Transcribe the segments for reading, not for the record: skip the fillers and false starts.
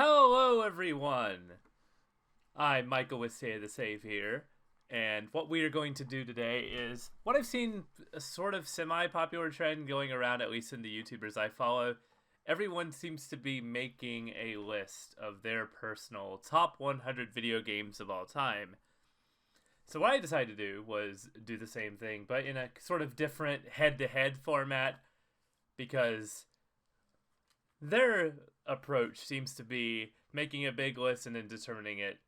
Hello, everyone! I'm Michael with Say the Save here, and what we are going to do today is what I've seen a sort of semi-popular trend going around, at least in the YouTubers I follow. Everyone seems to be making a list of their personal top 100 video games of all time. So what I decided to do was do the same thing, but in a sort of different head-to-head format, because their approach seems to be making a big list and then determining it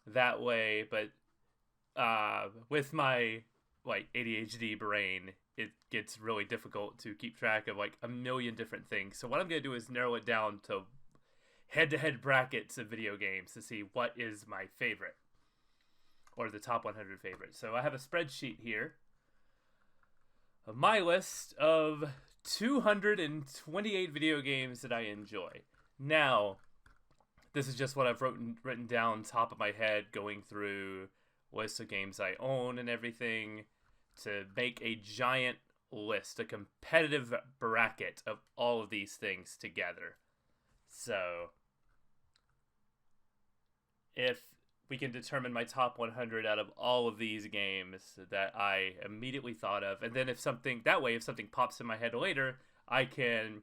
that way, but with my ADHD brain, it gets really difficult to keep track of a million different things. So what I'm going to do is narrow it down to head-to-head brackets of video games to see what is my favorite, or the top 100 favorites. So I have a spreadsheet here of my list of 228 video games that I enjoy. Now, this is just what I've written down top of my head, going through lists of games I own and everything to make a giant list, a competitive bracket of all of these things together. So, if we can determine my top 100 out of all of these games that I immediately thought of, and then if something pops in my head later, I can,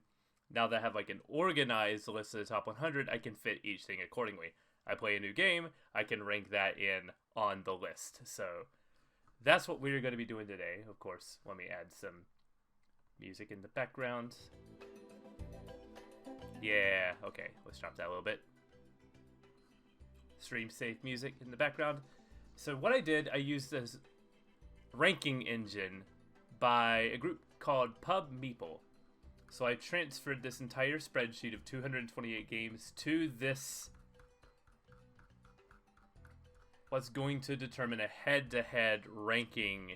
now that I have an organized list of the top 100, I can fit each thing accordingly. I play a new game, I can rank that in on the list. So that's what we're going to be doing today. Of course, let me add some music in the background. Yeah, okay, let's drop that a little bit. Stream safe music in the background. So what I did, I used this ranking engine by a group called Pub Meeple. So I transferred this entire spreadsheet of 228 games to this, what's going to determine a head-to-head ranking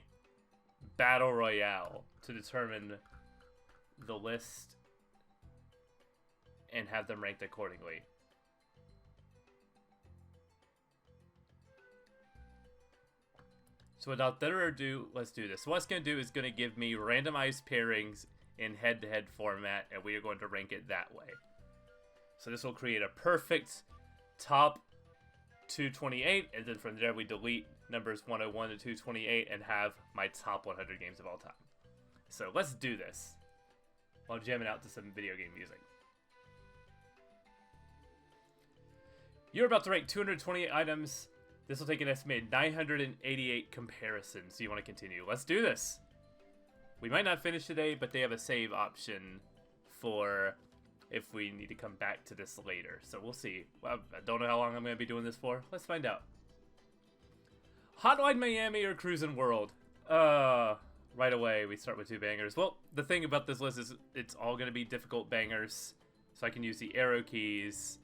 battle royale to determine the list and have them ranked accordingly. So without further ado, let's do this. So what it's going to do is going to give me randomized pairings in head-to-head format, and we are going to rank it that way. So this will create a perfect top 228, and then from there we delete numbers 101 to 228 and have my top 100 games of all time. So let's do this while jamming out to some video game music. You're about to rank 228 items. This will take an estimated 988 comparisons. So you want to continue. Let's do this. We might not finish today, but they have a save option for if we need to come back to this later. So we'll see. Well, I don't know how long I'm going to be doing this for. Let's find out. Hotline Miami or Cruisin' World? Right away, we start with two bangers. Well, the thing about this list is it's all going to be difficult bangers. So I can use the arrow keys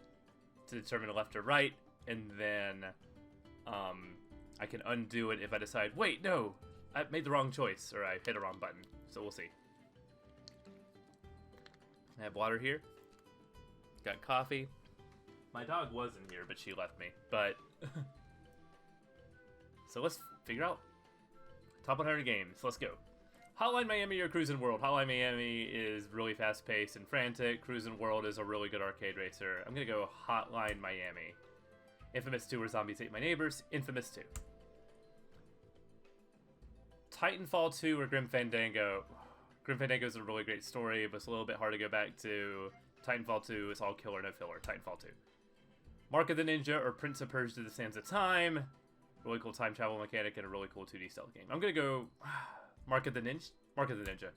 to determine left or right. And then I can undo it if I decide, wait, no, I made the wrong choice, or I hit a wrong button. So we'll see. I have water here. Got coffee. My dog was in here, but she left me. But so let's figure out top 100 games. Let's go. Hotline Miami or Cruisin' World? Hotline Miami is really fast-paced and frantic. Cruisin' World is a really good arcade racer. I'm gonna go Hotline Miami. Infamous 2 where zombies ate my neighbors. Infamous 2. Titanfall 2 or Grim Fandango. Grim Fandango is a really great story, but it's a little bit hard to go back to. Titanfall 2 is all killer, no filler. Titanfall 2. Mark of the Ninja or Prince of Persia: The Sands of Time. Really cool time travel mechanic and a really cool 2D stealth game. I'm gonna go Mark of the Ninja. Mark of the Ninja.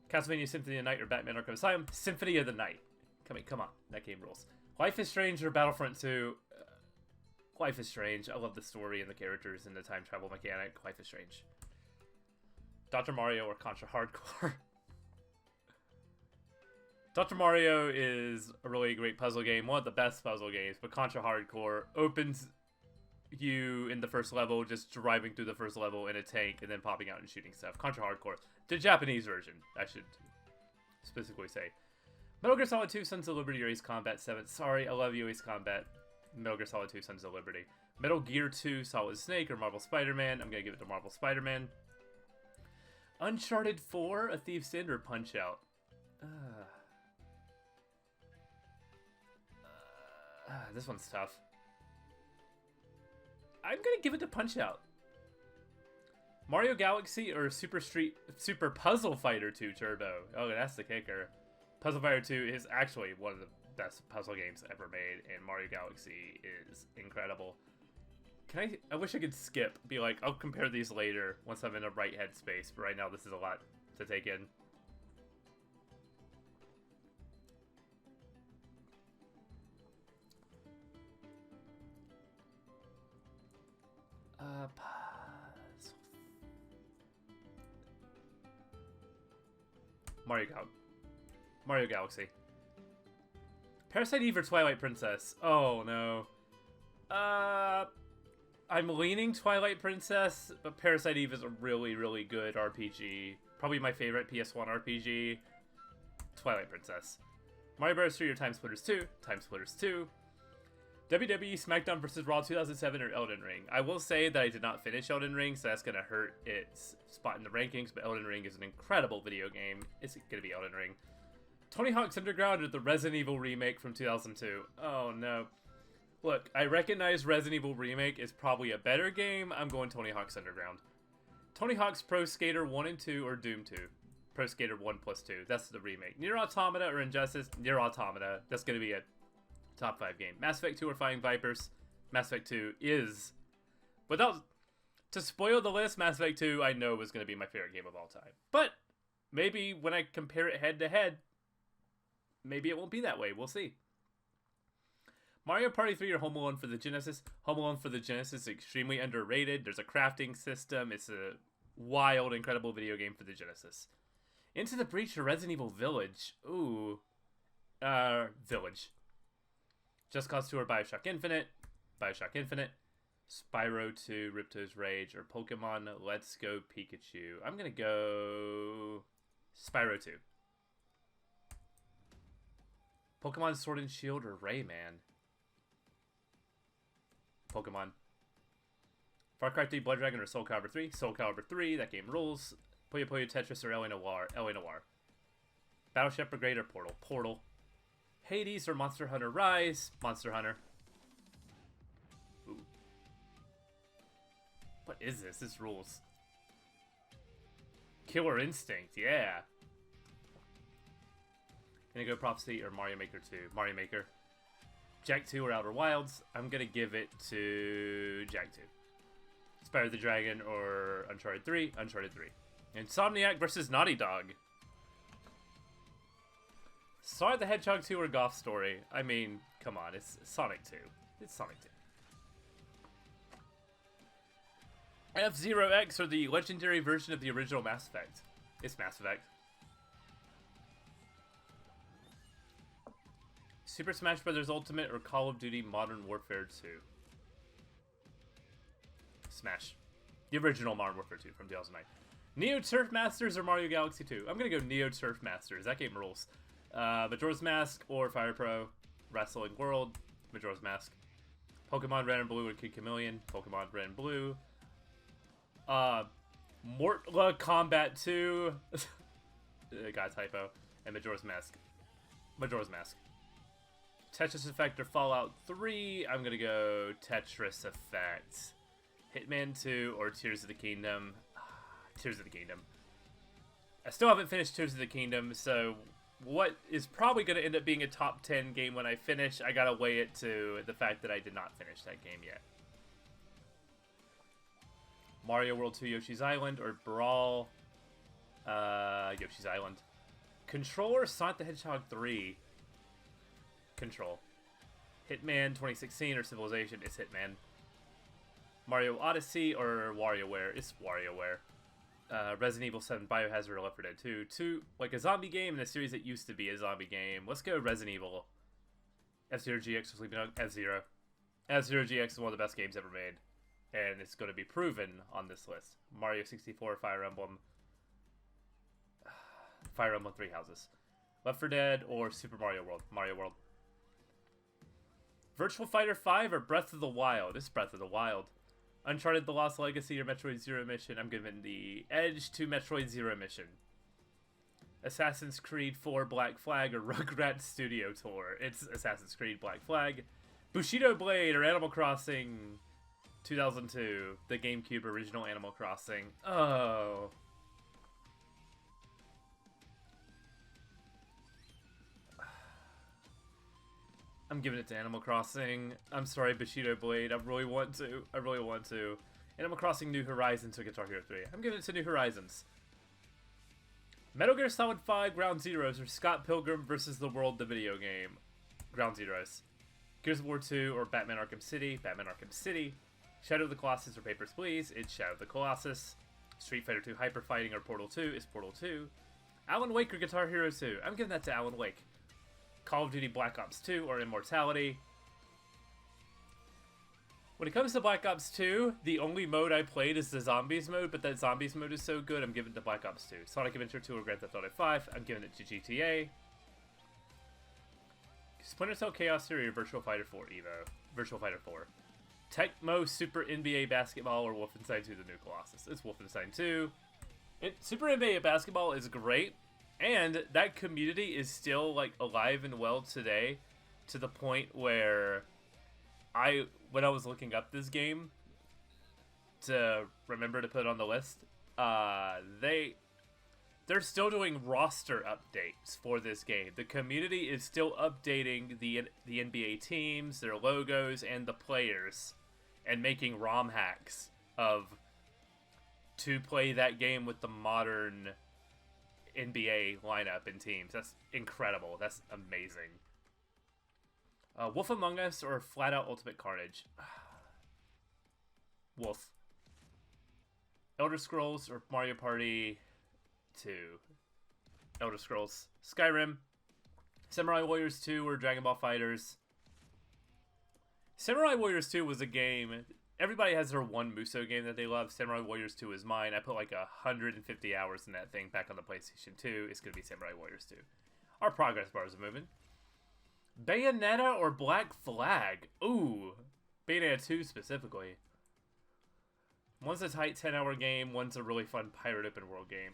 Castlevania Symphony of the Night or Batman Arkham Asylum. Symphony of the Night. Come on. That game rules. Life is Strange or Battlefront 2? Life is Strange. I love the story and the characters and the time travel mechanic. Life is Strange. Dr. Mario or Contra Hardcore? Dr. Mario is a really great puzzle game. One of the best puzzle games, but Contra Hardcore opens you in the first level, just driving through the first level in a tank and then popping out and shooting stuff. Contra Hardcore. The Japanese version, I should specifically say. Metal Gear Solid 2, Sons of Liberty, or Ace Combat 7. Sorry, I love you, Ace Combat. Metal Gear Solid 2, Sons of Liberty. Metal Gear 2, Solid Snake, or Marvel Spider-Man. I'm going to give it to Marvel Spider-Man. Uncharted 4, A Thief's End, or Punch-Out. This one's tough. I'm gonna give it to Punch-Out. Mario Galaxy or Super Puzzle Fighter 2 Turbo? Oh, that's the kicker. Puzzle Fighter 2 is actually one of the best puzzle games ever made, and Mario Galaxy is incredible. I wish I could skip. Be like, I'll compare these later once I'm in a right headspace, but right now this is a lot to take in. Mario Galaxy. Parasite Eve or Twilight Princess? Oh no. I'm leaning Twilight Princess, but Parasite Eve is a really, really good RPG. Probably my favorite PS1 RPG. Twilight Princess. Mario Bros. 3 or Time Splitters 2? Time Splitters 2. WWE SmackDown vs. Raw 2007 or Elden Ring? I will say that I did not finish Elden Ring, so that's going to hurt its spot in the rankings, but Elden Ring is an incredible video game. It's going to be Elden Ring. Tony Hawk's Underground or the Resident Evil remake from 2002? Oh no. Look, I recognize Resident Evil Remake is probably a better game. I'm going Tony Hawk's Underground. Tony Hawk's Pro Skater 1 and 2 or Doom 2? Pro Skater 1+2. That's the remake. Nier Automata or Injustice? Nier Automata. That's going to be a top 5 game. Mass Effect 2 or Flying Vipers? Mass Effect 2 is... Without... To spoil the list, Mass Effect 2 I know is going to be my favorite game of all time. But maybe when I compare it head to head, maybe it won't be that way. We'll see. Mario Party 3 or Home Alone for the Genesis? Home Alone for the Genesis is extremely underrated. There's a crafting system. It's a wild, incredible video game for the Genesis. Into the Breach or Resident Evil Village? Ooh. Village. Just Cause 2 or Bioshock Infinite? Bioshock Infinite. Spyro 2, Ripto's Rage, or Pokemon Let's Go Pikachu? I'm gonna go... Spyro 2. Pokemon Sword and Shield or Rayman? Pokemon. Far Cry 3, Blood Dragon, or Soul Calibur 3? Soul Calibur 3, that game rules. Puyo Puyo Tetris or LA Noire? LA Noire. Battleship Brigade or Portal? Portal. Hades or Monster Hunter Rise? Monster Hunter. Ooh. What is this? This rules. Killer Instinct, yeah. Gonna go Prophecy or Mario Maker 2? Mario Maker. Jak 2 or Outer Wilds? I'm gonna give it to Jak 2. Spyro the Dragon or Uncharted 3? Uncharted 3. Insomniac versus Naughty Dog. Sonic the Hedgehog 2 or Golf Story? I mean, come on, it's Sonic 2. It's Sonic 2. F-Zero X or the legendary version of the original Mass Effect? It's Mass Effect. Super Smash Bros. Ultimate or Call of Duty Modern Warfare 2? Smash. The original Modern Warfare 2 from 2009. Neo Turf Masters or Mario Galaxy 2? I'm gonna go Neo Turf Masters. That game rules. Majora's Mask or Fire Pro? Wrestling World. Majora's Mask. Pokemon Red and Blue or Kid Chameleon? Pokemon Red and Blue. Mortal Kombat 2. Got a typo. And Majora's Mask. Majora's Mask. Tetris Effect or Fallout 3? I'm gonna go Tetris Effect. Hitman 2 or Tears of the Kingdom? Tears of the Kingdom. I still haven't finished Tears of the Kingdom, so what is probably going to end up being a top 10 game when I finish, I gotta weigh it to the fact that I did not finish that game yet. Mario World 2 Yoshi's Island or Brawl Yoshi's Island. Control or Sonic the Hedgehog 3? Control. Hitman 2016 or Civilization? It's Hitman. Mario Odyssey or WarioWare? It's WarioWare. Resident Evil 7 Biohazard or Left 4 Dead 2. Two, like a zombie game in a series that used to be a zombie game. Let's go Resident Evil. F-Zero GX or Sleeping Dog? F-Zero. F-Zero GX is one of the best games ever made. And it's going to be proven on this list. Mario 64, Fire Emblem. Fire Emblem 3 Houses. Left 4 Dead or Super Mario World? Mario World. Virtual Fighter 5 or Breath of the Wild? This is Breath of the Wild. Uncharted The Lost Legacy or Metroid Zero Mission? I'm giving the edge to Metroid Zero Mission. Assassin's Creed 4 Black Flag or Rugrats Studio Tour? It's Assassin's Creed Black Flag. Bushido Blade or Animal Crossing 2002, the GameCube original Animal Crossing. Oh. I'm giving it to Animal Crossing. I'm sorry, Bushido Blade. I really want to. I really want to. Animal Crossing New Horizons to Guitar Hero 3. I'm giving it to New Horizons. Metal Gear Solid 5 Ground Zeroes or Scott Pilgrim vs. the World, the video game. Ground Zeroes. Gears of War 2 or Batman Arkham City. Batman Arkham City. Shadow of the Colossus or Papers, Please. It's Shadow of the Colossus. Street Fighter 2 Hyper Fighting or Portal 2 is Portal 2. Alan Wake or Guitar Hero 2. I'm giving that to Alan Wake. Call of Duty Black Ops 2 or Immortality. When it comes to Black Ops 2, the only mode I played is the Zombies mode, but that Zombies mode is so good, I'm giving it to Black Ops 2. Sonic Adventure 2 or Grand Theft Auto 5, I'm giving it to GTA. Splinter Cell Chaos Theory or Virtual Fighter 4 Evo. Virtual Fighter 4. Tecmo Super NBA Basketball or Wolfenstein 2 The New Colossus. It's Wolfenstein 2. Super NBA Basketball is great. And that community is still, like, alive and well today, to the point where when I was looking up this game to remember to put it on the list, they're still doing roster updates for this game. The community is still updating the NBA teams, their logos, and the players, and making ROM hacks to play that game with the modern NBA lineup and teams. That's incredible. That's amazing. Wolf Among Us or Flat Out Ultimate Carnage? Wolf. Elder Scrolls or Mario Party 2? Elder Scrolls. Skyrim. Samurai Warriors 2 or Dragon Ball Fighters? Samurai Warriors 2 was a game... Everybody has their one Musou game that they love. Samurai Warriors 2 is mine. I put like 150 hours in that thing back on the PlayStation 2. It's going to be Samurai Warriors 2. Our progress bars are moving. Bayonetta or Black Flag? Ooh. Bayonetta 2 specifically. One's a tight 10-hour game. One's a really fun pirate open world game.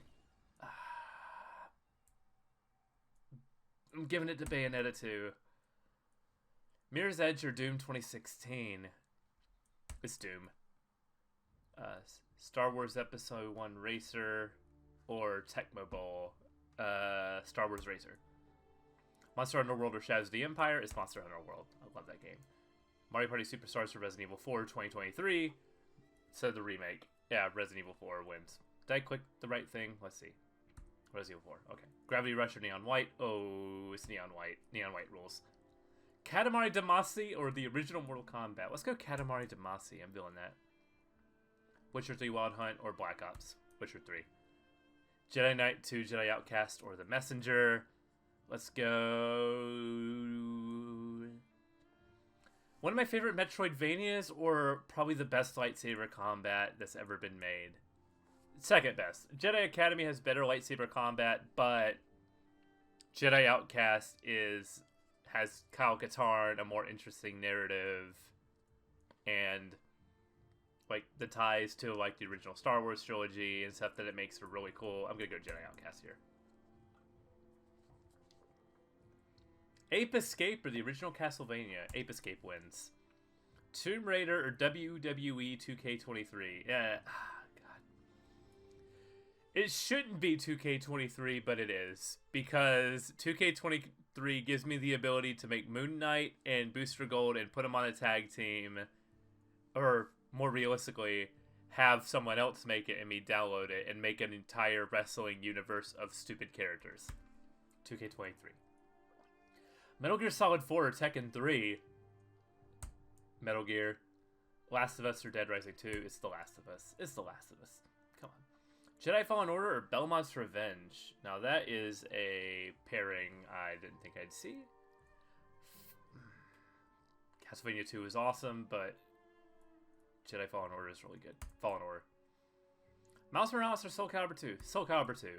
I'm giving it to Bayonetta 2. Mirror's Edge or Doom 2016? It's Doom. Star Wars Episode 1 Racer or Tecmo Bowl. Star Wars Racer. Monster Hunter World or Shadows of the Empire is Monster Hunter World. I love that game. Mario Party Superstars for Resident Evil 4 2023. So the remake. Yeah, Resident Evil 4 wins. Did I click the right thing? Let's see. Resident Evil 4. Okay. Gravity Rush or Neon White? Oh, it's Neon White. Neon White rules. Katamari Damacy or the original Mortal Kombat? Let's go Katamari Damacy. I'm feeling that. Witcher 3 Wild Hunt or Black Ops? Witcher 3. Jedi Knight 2 Jedi Outcast or The Messenger? Let's go... One of my favorite Metroidvanias or probably the best lightsaber combat that's ever been made. Second best. Jedi Academy has better lightsaber combat, but Jedi Outcast has Kyle Katarn, a more interesting narrative, and like the ties to like the original Star Wars trilogy and stuff that it makes are really cool. I'm gonna go Jedi Outcast here. Ape Escape or the original Castlevania? Ape Escape wins. Tomb Raider or WWE 2K23? Yeah, God. It shouldn't be 2K23, but it is, because 2K23 gives me the ability to make Moon Knight and Booster Gold and put them on a tag team, or more realistically, have someone else make it and me download it and make an entire wrestling universe of stupid characters. 2K23. Metal Gear Solid 4 or Tekken 3? Metal Gear. Last of Us or Dead Rising 2? It's The Last of Us. It's The Last of Us. Come on. Jedi Fallen Order or Belmont's Revenge? Now that is a pairing I didn't think I'd see. Castlevania 2 is awesome, but Jedi Fallen Order is really good. Fallen Order. Miles Morales or Soul Calibur 2? Soul Calibur 2.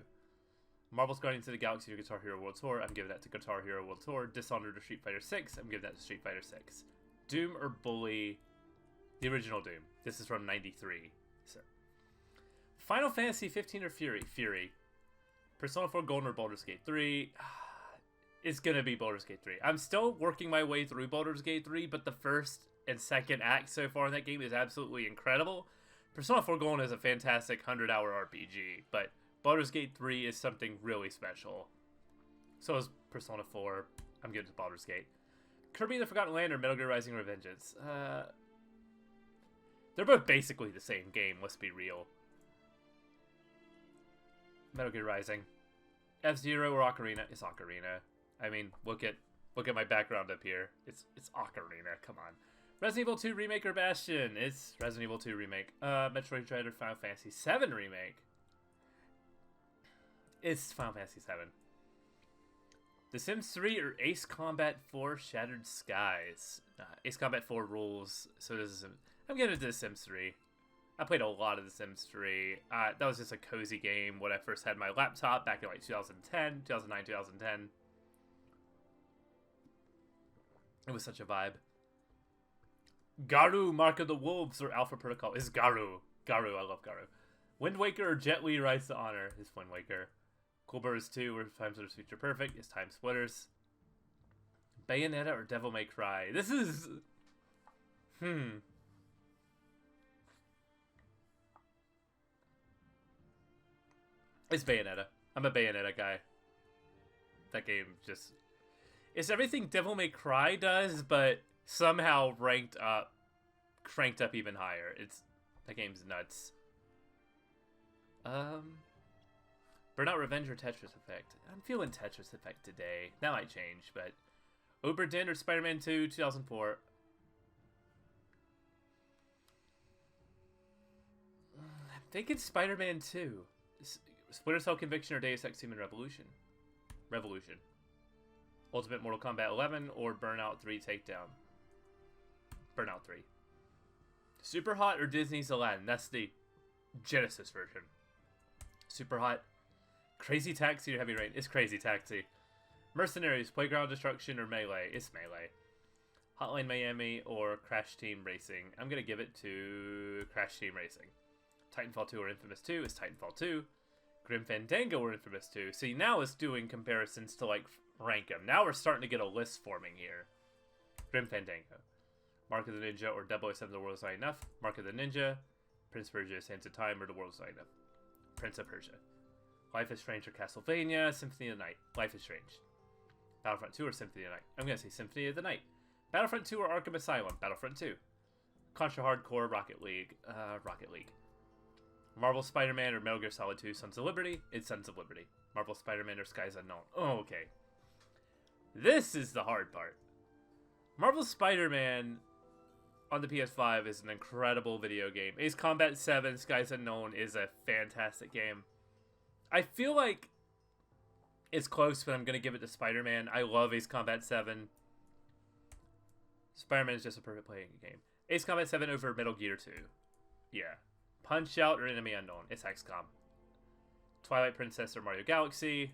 Marvel's Guardians of the Galaxy or Guitar Hero World Tour? I'm giving that to Guitar Hero World Tour. Dishonored or Street Fighter 6? I'm giving that to Street Fighter 6. Doom or Bully? The original Doom. This is from 93. So. Final Fantasy 15 or Fury? Fury. Persona 4 Golden or Baldur's Gate 3? is gonna be Baldur's Gate 3. I'm still working my way through Baldur's Gate 3, but the first and second act so far in that game is absolutely incredible. Persona 4 Golden is a fantastic 100-hour RPG, but Baldur's Gate 3 is something really special. So is Persona 4. I'm good with Baldur's Gate. Kirby the Forgotten Land or Metal Gear Rising Revengeance? They're both basically the same game, let's be real. Metal Gear Rising. F-Zero or Ocarina? It's Ocarina. I mean, look at my background up here. It's Ocarina, come on. Resident Evil 2 Remake or Bastion? It's Resident Evil 2 Remake. Metroid Dread or Final Fantasy 7 Remake? It's Final Fantasy 7. The Sims 3 or Ace Combat 4 Shattered Skies? Ace Combat 4 rules, so this is... I'm getting into The Sims 3. I played a lot of The Sims 3. That was just a cozy game when I first had my laptop back in like 2010, 2009, 2010. It was such a vibe. Garu, Mark of the Wolves, or Alpha Protocol? It's Garu. Garu, I love Garu. Wind Waker or Jet Li Rise to Honor? It's Wind Waker. Cool Burst 2 or Time Splitters Future Perfect? It's Time Splitters. Bayonetta or Devil May Cry? This is... It's Bayonetta. I'm a Bayonetta guy. That game just... It's everything Devil May Cry does, but somehow cranked up even higher. That game's nuts. Burnout Revenge or Tetris Effect? I'm feeling Tetris Effect today. That might change, but... Oberdin or Spider-Man 2, 2004? I'm thinking Spider-Man 2. Splinter Cell Conviction or Deus Ex Human Revolution? Revolution. Ultimate Mortal Kombat 11 or Burnout 3 Takedown? Burnout 3. Super Hot or Disney's Aladdin? That's the Genesis version. Super Hot. Crazy Taxi or Heavy Rain? It's Crazy Taxi. Mercenaries, Playground Destruction or Melee? It's Melee. Hotline Miami or Crash Team Racing? I'm going to give it to Crash Team Racing. Titanfall 2 or Infamous 2 is Titanfall 2. Grim Fandango or Infamous 2. See, now it's doing comparisons to, like, rank them. Now we're starting to get a list forming here. Grim Fandango. Mark of the Ninja or 007 The World Is Not Enough. Mark of the Ninja. Prince of Persia, Sands of Time or The World Is Not Enough. Prince of Persia. Life is Strange or Castlevania. Symphony of the Night. Life is Strange. Battlefront 2 or Symphony of the Night. I'm going to say Symphony of the Night. Battlefront 2 or Arkham Asylum. Battlefront 2. Contra Hardcore, Rocket League. Rocket League. Marvel Spider-Man or Metal Gear Solid 2 Sons of Liberty? It's Sons of Liberty. Marvel Spider-Man or Skies Unknown? Oh, okay. This is the hard part. Marvel Spider-Man on the PS5 is an incredible video game. Ace Combat 7 Skies Unknown is a fantastic game. I feel like it's close, but I'm going to give it to Spider-Man. I love Ace Combat 7. Spider-Man is just a perfect playing game. Ace Combat 7 over Metal Gear 2. Yeah. Punch-Out or Enemy Unknown? It's XCOM. Twilight Princess or Mario Galaxy?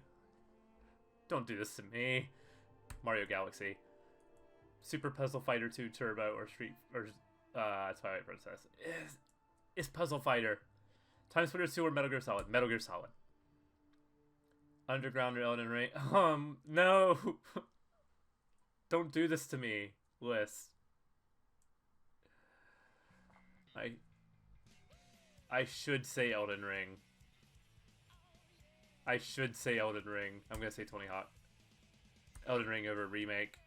Don't do this to me. Mario Galaxy. Super Puzzle Fighter 2 Turbo or Twilight Princess? It's Puzzle Fighter. Time Splitters 2 or Metal Gear Solid? Metal Gear Solid. Underground or Elden Ring? No! Don't do this to me, Liz. I should say Elden Ring. I should say Elden Ring. I'm gonna say Tony Hawk. Elden Ring over Remake.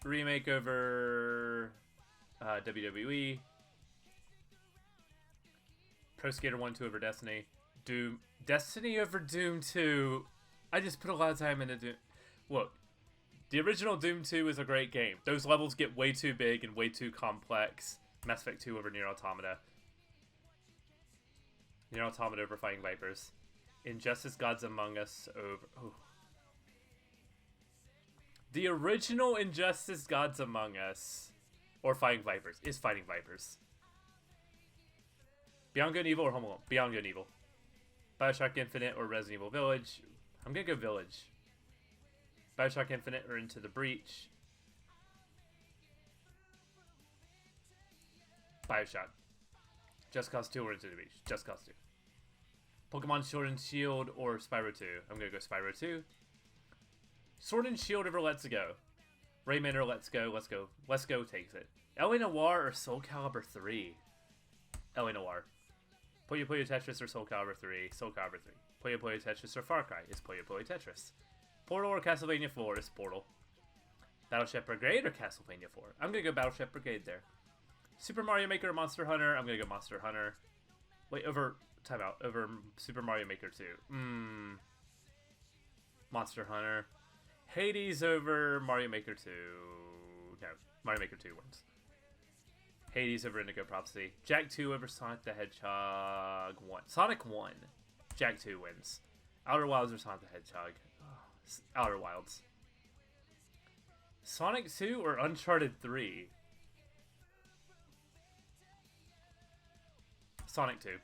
Remake over WWE. Pro Skater 1 2 over Destiny. Doom. Destiny over Doom 2. I just put a lot of time into Doom. Look, the original Doom 2 is a great game. Those levels get way too big and way too complex. Mass Effect 2 over Nier Automata. Nier Automata over Fighting Vipers. Injustice Gods Among Us over... Oh. The original Injustice Gods Among Us or Fighting Vipers is Fighting Vipers. Beyond Good and Evil or Home Alone? Beyond Good and Evil. Bioshock Infinite or Resident Evil Village? I'm gonna go Village. Bioshock Infinite or Into the Breach? Bioshock. Just Cause 2 or Into the Breach? Just Cause 2. Pokemon Sword and Shield or Spyro 2? I'm gonna go Spyro 2. Sword and Shield over Let's Go. Rayman or Let's Go. Let's Go. Let's Go takes it. L.A. Noire or Soul Calibur 3. L.A. Noire. Puyo Puyo Tetris or Soul Calibur 3. Soul Calibur 3. Puyo Puyo Tetris or Far Cry is Puyo Puyo Tetris. Portal or Castlevania 4 is Portal. Battleship Brigade or Castlevania 4? I'm gonna go Battleship Brigade there. Super Mario Maker or Monster Hunter? I'm gonna go Monster Hunter. Wait, over... Time out. Over Super Mario Maker 2. Monster Hunter. Hades over Mario Maker 2. No, Mario Maker 2 wins. Hades over Indigo Prophecy. Jak 2 over Sonic the Hedgehog 1. Sonic 1. Jak 2 wins. Outer Wilds or Sonic the Hedgehog? Oh, Outer Wilds. Sonic 2 or Uncharted 3? Sonic 2.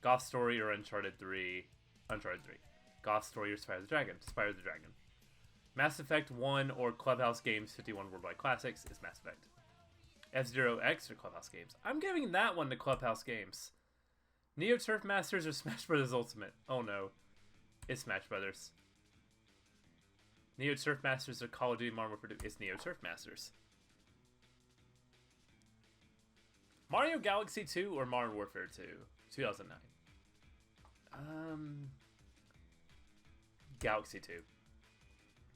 Goth Story or Uncharted 3? Uncharted 3. Goth Story or Spyro the Dragon? Spyro the Dragon. Mass Effect 1 or Clubhouse Games 51 Worldwide Classics is Mass Effect. F-Zero X or Clubhouse Games? I'm giving that one to Clubhouse Games. Neo Turf Masters or Smash Bros. Ultimate? Oh no. It's Smash Brothers. Neo Turf Masters or Call of Duty Modern Warfare 2? It's Neo Turf Masters. Mario Galaxy 2 or Modern Warfare 2? 2009. Galaxy 2.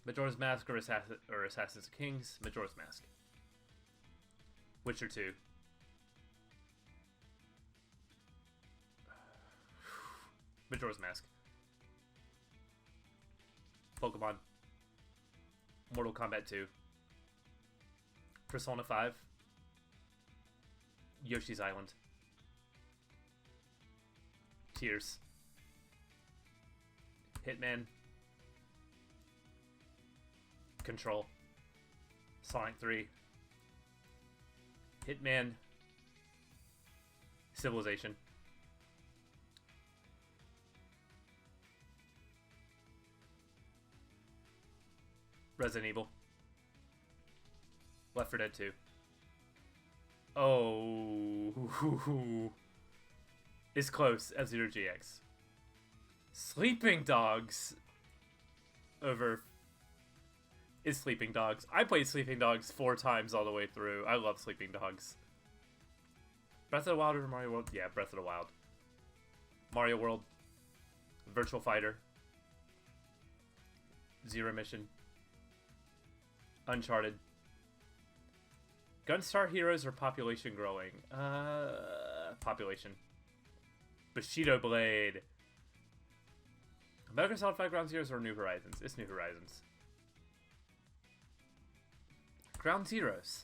Majora's Mask or Assassin's Kings? Majora's Mask. Witcher 2. Majora's Mask. Pokemon. Mortal Kombat 2. Persona 5. Yoshi's Island. Tears. Hitman. Control. Sonic 3. Hitman. Civilization. Resident Evil. Left 4 Dead 2. Oh. It's close. F-Zero GX. Sleeping Dogs over... Is Sleeping Dogs. I played Sleeping Dogs 4 times all the way through. I love Sleeping Dogs. Breath of the Wild over Mario World? Yeah, Breath of the Wild. Mario World. Virtual Fighter. Zero Mission. Uncharted. Gunstar Heroes or Population Growing? Population. Bushido Blade. Metal Gear Solid 5 Ground Zeroes or New Horizons? It's New Horizons. Ground Zeroes.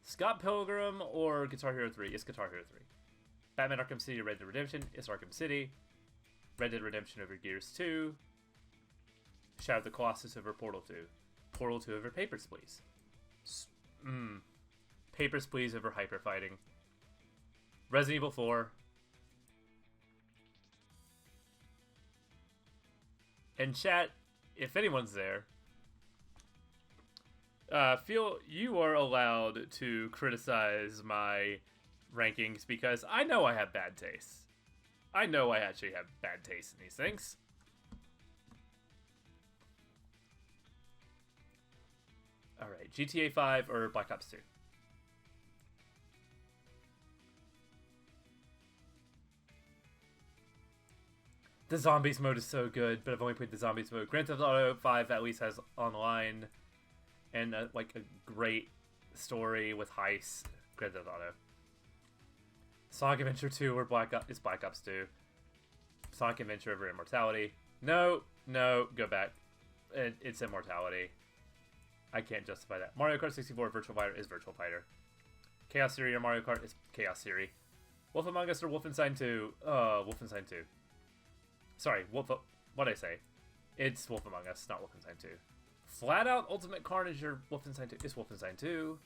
Scott Pilgrim or Guitar Hero 3? It's Guitar Hero 3. Batman Arkham City or Red Dead Redemption? It's Arkham City. Red Dead Redemption over Gears 2. Shadow of the Colossus over Portal 2. Portal 2 over Papers, Please. Papers, Please over Hyper Fighting. Resident Evil 4. And chat, if anyone's there, feel you are allowed to criticize my rankings because I know I have bad taste. I know I actually have bad taste in these things. Alright, GTA 5 or Black Ops 2? The Zombies mode is so good, but I've only played the Zombies mode. Grand Theft Auto 5 at least has online and like a great story with heists. Grand Theft Auto. Sonic Adventure 2 or Black Ops 2. Sonic Adventure over Immortality. No, go back. It's Immortality. I can't justify that. Mario Kart 64 Virtual Fighter is Virtual Fighter. Chaos Theory or Mario Kart is Chaos Theory. Wolf Among Us or Wolfenstein 2? Wolfenstein 2. Sorry, what'd I say? It's Wolf Among Us, not Wolfenstein 2. Flat Out Ultimate Carnage or Wolfenstein 2? It's Wolfenstein 2.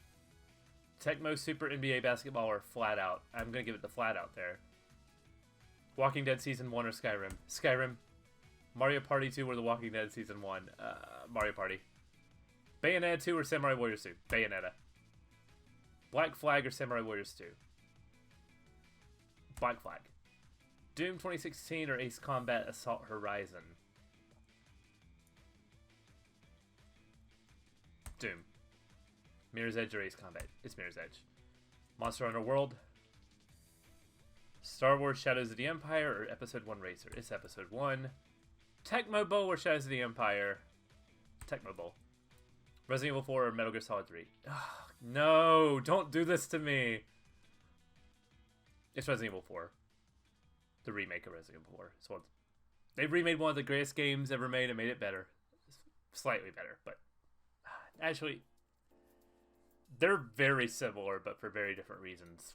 Tecmo Super NBA Basketball or Flat Out? I'm gonna give it the Flat Out there. Walking Dead Season 1 or Skyrim? Skyrim. Mario Party 2 or The Walking Dead Season 1? Mario Party. Bayonetta 2 or Samurai Warriors 2? Bayonetta. Black Flag or Samurai Warriors 2? Black Flag. Doom 2016 or Ace Combat Assault Horizon? Doom. Mirror's Edge or Ace Combat? It's Mirror's Edge. Monster Hunter World. Star Wars Shadows of the Empire or Episode 1 Racer? It's Episode 1. Tecmo Bowl or Shadows of the Empire? Tecmo Bowl. Resident Evil 4 or Metal Gear Solid 3? Ugh, no, don't do this to me. It's Resident Evil 4. The remake of Resident Evil 4. So they've remade one of the greatest games ever made and made it better. Slightly better, but actually, they're very similar, but for very different reasons.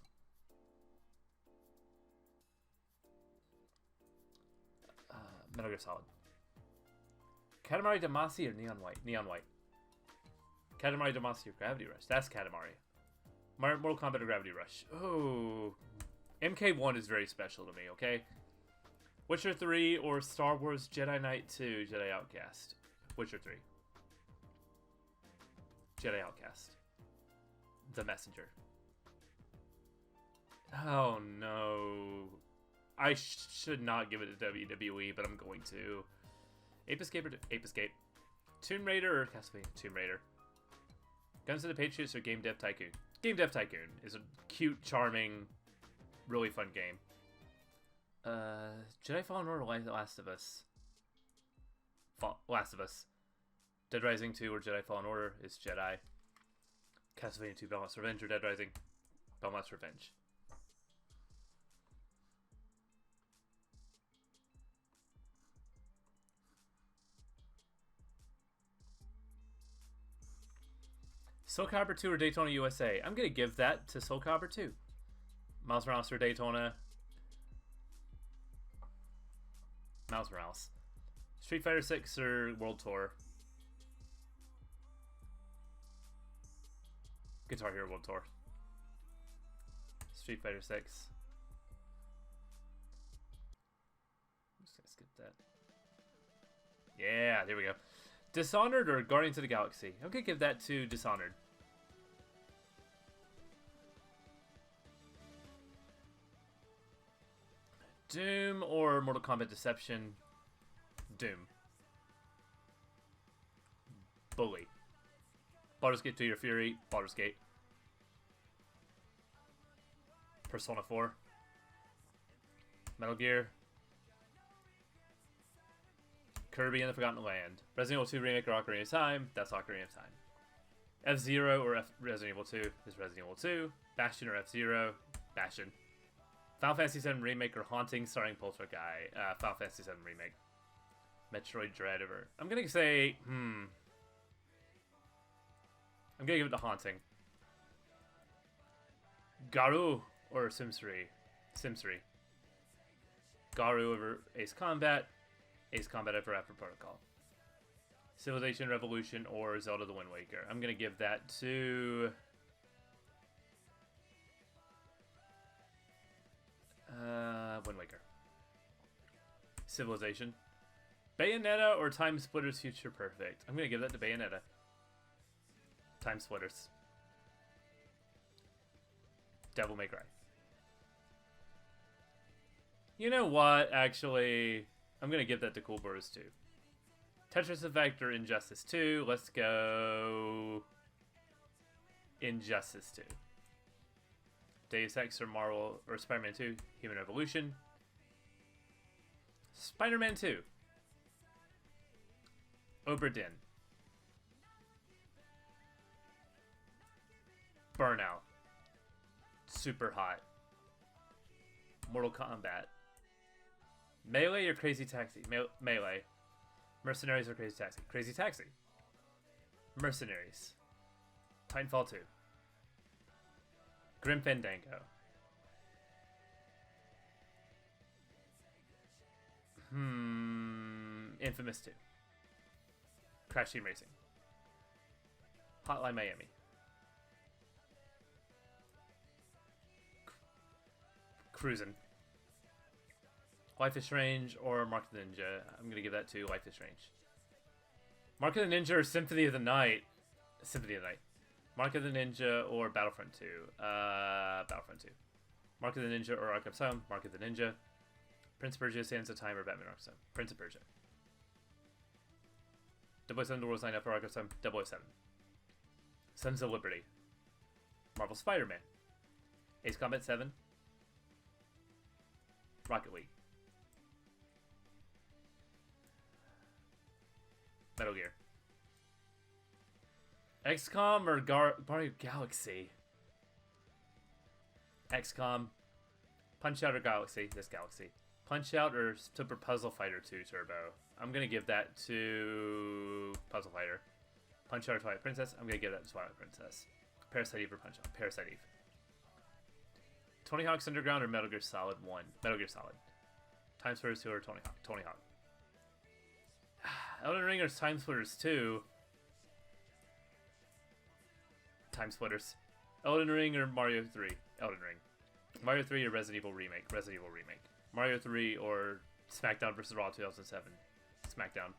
Metal Gear Solid. Katamari Damacy or Neon White? Neon White. Katamari Damacy or Gravity Rush? That's Katamari. Mortal Kombat or Gravity Rush? Oh, MK1 is very special to me, okay? Witcher 3 or Star Wars Jedi Knight 2, Jedi Outcast? Witcher 3. Jedi Outcast. The Messenger. Oh no. I should not give it to WWE, but I'm going to. Ape Escape or Ape Escape? Tomb Raider or Castlevania? Tomb Raider. Guns of the Patriots or Game Dev Tycoon? Game Dev Tycoon is a cute, charming, really fun game. Jedi Fallen Order or Last of Us? Last of Us. Dead Rising 2 or Jedi Fallen Order is Jedi. Castlevania 2 Belmont's Revenge or Dead Rising? Belmont's Revenge. Soul Calibur 2 or Daytona USA? I'm going to give that to Soul Calibur 2. Miles Morales or Daytona? Miles Morales. Street Fighter 6 or World Tour? Guitar Hero World Tour. Street Fighter 6. I'm just going to skip that. Yeah, there we go. Dishonored or Guardians of the Galaxy? I'm going to give that to Dishonored. Doom or Mortal Kombat Deception? Doom. Bully. Baldur's Gate 2 or Fury? Baldur's Gate. Persona 4. Metal Gear. Kirby and the Forgotten Land. Resident Evil 2 Remake or Ocarina of Time? That's Ocarina of Time. F-Zero or Resident Evil 2 is Resident Evil 2. Bastion or F-Zero? Bastion. Final Fantasy VII Remake or Haunting starring Poltergeist? Final Fantasy VII Remake. Metroid Dread over. I'm gonna say, I'm gonna give it to Haunting. Garou or Sims 3? Sims 3. Garou over Ace Combat. Ace Combat over After Protocol. Civilization Revolution or Zelda the Wind Waker. I'm gonna give that to Wind Waker. Civilization. Bayonetta or Time Splitters Future Perfect. I'm gonna give that to Bayonetta. Time Splitters. Devil May Cry. You know what, actually, I'm gonna give that to Cool Bros 2. Tetris Effect or Injustice 2. Let's go Injustice 2. Deus Ex or Marvel or Spider-Man 2. Human Evolution. Spider-Man 2. Obra Dinn. Burnout. Super Hot. Mortal Kombat. Melee or Crazy Taxi? Melee. Mercenaries or Crazy Taxi? Crazy Taxi. Mercenaries. Titanfall 2. Grim Fandango. Infamous 2. Crash Team Racing. Hotline Miami. Cruisin'. Life is Strange or Mark of the Ninja. I'm going to give that to Life is Strange. Mark of the Ninja or Symphony of the Night. Symphony of the Night. Mark of the Ninja or Battlefront 2. Battlefront 2. Mark of the Ninja or Arkham Asylum. Mark of the Ninja. Prince of Persia, Sands of Time or Batman Arkham Asylum. Prince of Persia. 007 The World's Line Up or Arkham Asylum. 007. Sons of Liberty. Marvel Spider-Man. Ace Combat 7. Rocket League. Metal Gear. XCOM or Mario Galaxy? XCOM. Punch-Out or Galaxy? This Galaxy. Punch-Out or Super Puzzle Fighter 2 Turbo? I'm going to give that to Puzzle Fighter. Punch-Out or Twilight Princess? I'm going to give that to Twilight Princess. Parasite Eve or Punch-Out? Parasite Eve. Tony Hawk's Underground or Metal Gear Solid 1? Metal Gear Solid. Time Splitters 2 or Tony Hawk? Tony Hawk. Elden Ring or Time Splitters 2? Time Splitters. Elden Ring or Mario 3? Elden Ring. Mario 3 or Resident Evil Remake? Resident Evil Remake. Mario 3 or SmackDown vs. Raw 2007? SmackDown.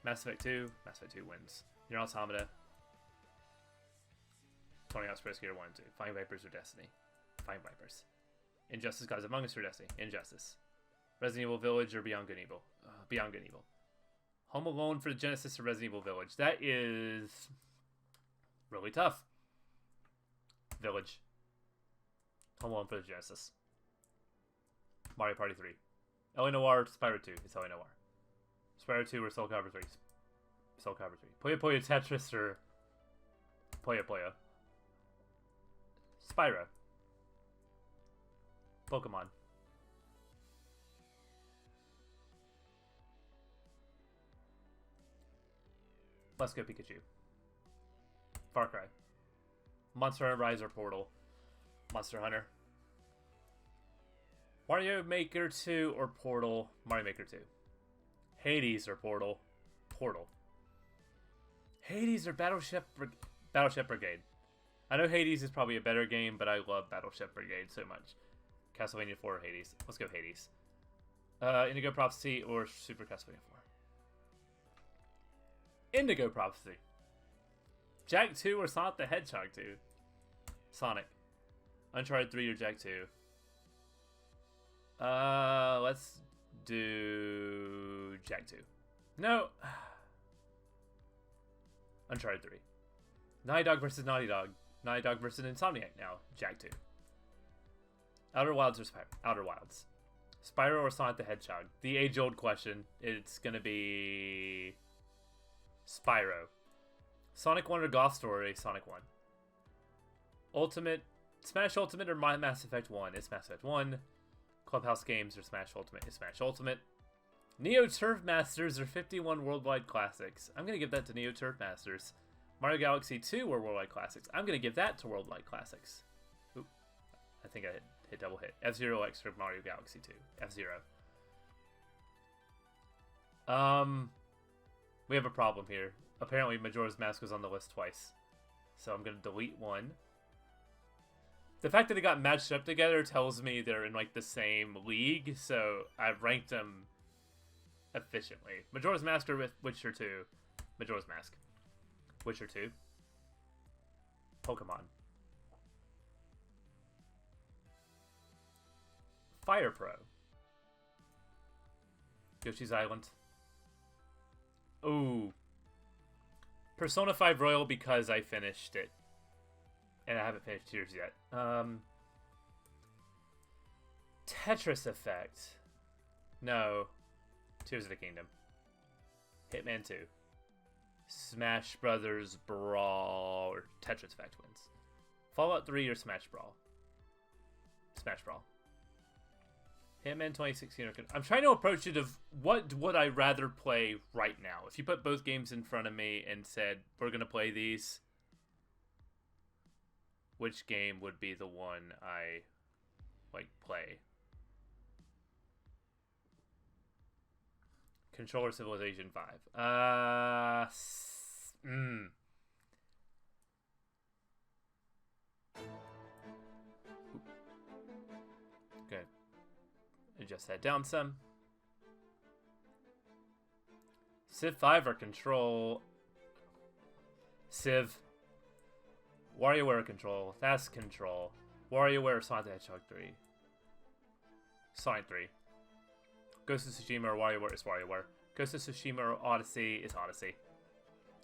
Mass Effect 2? Mass Effect 2 wins. Nier Automata. Tony Hawk's Pro Skater 1 and 2. Flying Vipers or Destiny? Flying Vipers. Injustice Gods Among Us or Destiny? Injustice. Resident Evil Village or Beyond Good and Evil? Beyond Good and Evil. Home Alone for the Genesis or Resident Evil Village? That is really tough. Village. Home Alone for the Genesis. Mario Party 3. LA Noire, Spyro 2. It's LA Noire. Spyro 2 or Soul Calibur 3. Soul Calibur 3. Puyo Puyo Tetris or Puyo Puyo. Spyro. Pokemon. Let's go Pikachu. Far Cry. Monster Hunter Rise or Portal. Monster Hunter. Mario Maker 2 or Portal. Mario Maker 2. Hades or Portal. Portal. Hades or Battleship Brigade. I know Hades is probably a better game, but I love Battleship Brigade so much. Castlevania 4 or Hades. Let's go Hades. Indigo Prophecy or Super Castlevania 4. Indigo Prophecy. Jack 2 or Sonic the Hedgehog 2. Sonic. Uncharted 3 or Jack 2. Let's do Jack 2. No. Uncharted 3. Naughty Dog versus Naughty Dog. Naughty Dog versus Insomniac now. Jack 2. Outer Wilds or Spyro? Outer Wilds. Spyro or Sonic the Hedgehog? The age-old question. It's gonna be Spyro. Sonic 1 or Goth Story? Sonic 1. Ultimate. Smash Ultimate or Mass Effect 1? It's Mass Effect 1. Clubhouse Games or Smash Ultimate? It's Smash Ultimate. Neo Turf Masters or 51 Worldwide Classics? I'm going to give that to Neo Turf Masters. Mario Galaxy 2 or Worldwide Classics? I'm going to give that to Worldwide Classics. Oop. I think I hit double hit. F-Zero X for Mario Galaxy 2. F-Zero. We have a problem here. Apparently Majora's Mask was on the list twice. So I'm going to delete one. The fact that they got matched up together tells me they're in like the same league, so I've ranked them efficiently. Majora's Mask or Witcher 2? Majora's Mask. Witcher 2. Pokemon. Fire Pro. Yoshi's Island. Ooh. Persona 5 Royal because I finished it. And I haven't finished Tears yet. Tetris Effect. No. Tears of the Kingdom. Hitman 2. Smash Brothers Brawl or Tetris Effect wins. Fallout 3 or Smash Brawl? Smash Brawl. Hitman 2016. I'm trying to approach it of what would I rather play right now. If you put both games in front of me and said, we're going to play these, which game would be the one I play? Controller Civilization 5. Okay. Adjust that down some. Civ 5 or Control? Civ. WarioWare Control. That's Control. WarioWare or Sonic the Hedgehog 3? Sonic 3. Ghost of Tsushima or WarioWare is WarioWare. Ghost of Tsushima or Odyssey is Odyssey.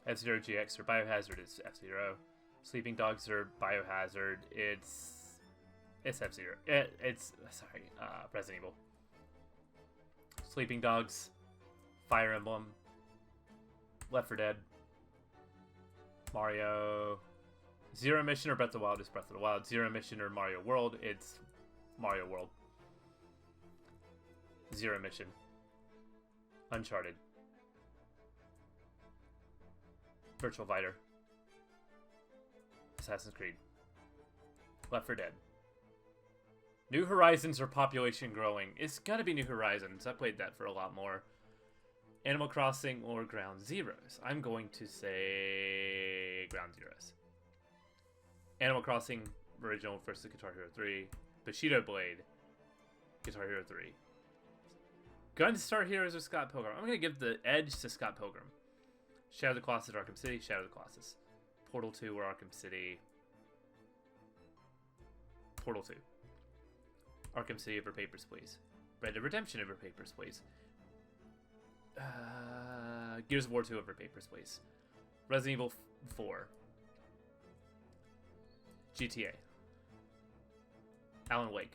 F-Zero GX or Biohazard is F-Zero. Sleeping Dogs are Biohazard. It's F-Zero. It's sorry, Resident Evil. Sleeping Dogs, Fire Emblem, Left 4 Dead, Mario. Zero Mission or Breath of the Wild is Breath of the Wild. Zero Mission or Mario World, it's Mario World. Zero Mission. Uncharted. Virtual Fighter. Assassin's Creed. Left 4 Dead. New Horizons or population growing? It's gotta be New Horizons. I played that for a lot more. Animal Crossing or Ground Zeroes? I'm going to say Ground Zeroes. Animal Crossing original versus Guitar Hero 3. Bushido Blade. Guitar Hero 3. Gunstar Heroes or Scott Pilgrim? I'm going to give the edge to Scott Pilgrim. Shadow of the Colossus, Arkham City. Shadow of the Colossus. Portal 2 or Arkham City. Portal 2. Arkham City over Papers, Please. Red Dead Redemption over Papers, Please. Gears of War 2 over Papers, Please. Resident Evil 4. GTA. Alan Wake.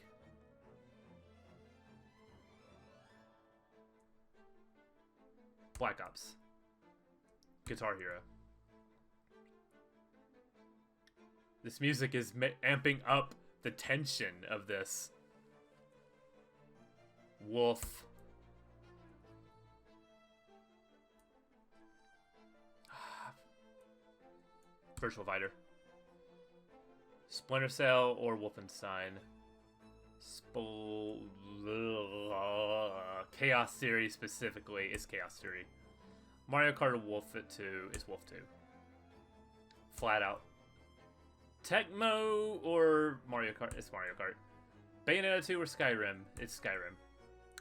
Black Ops. Guitar Hero. This music is amping up the tension of this. Wolf. Virtual Fighter. Splinter Cell or Wolfenstein. Chaos Theory specifically is Chaos Theory. Mario Kart or Wolf 2 is Wolf 2. Flat out. Tecmo or Mario Kart? It's Mario Kart. Bayonetta 2 or Skyrim? It's Skyrim.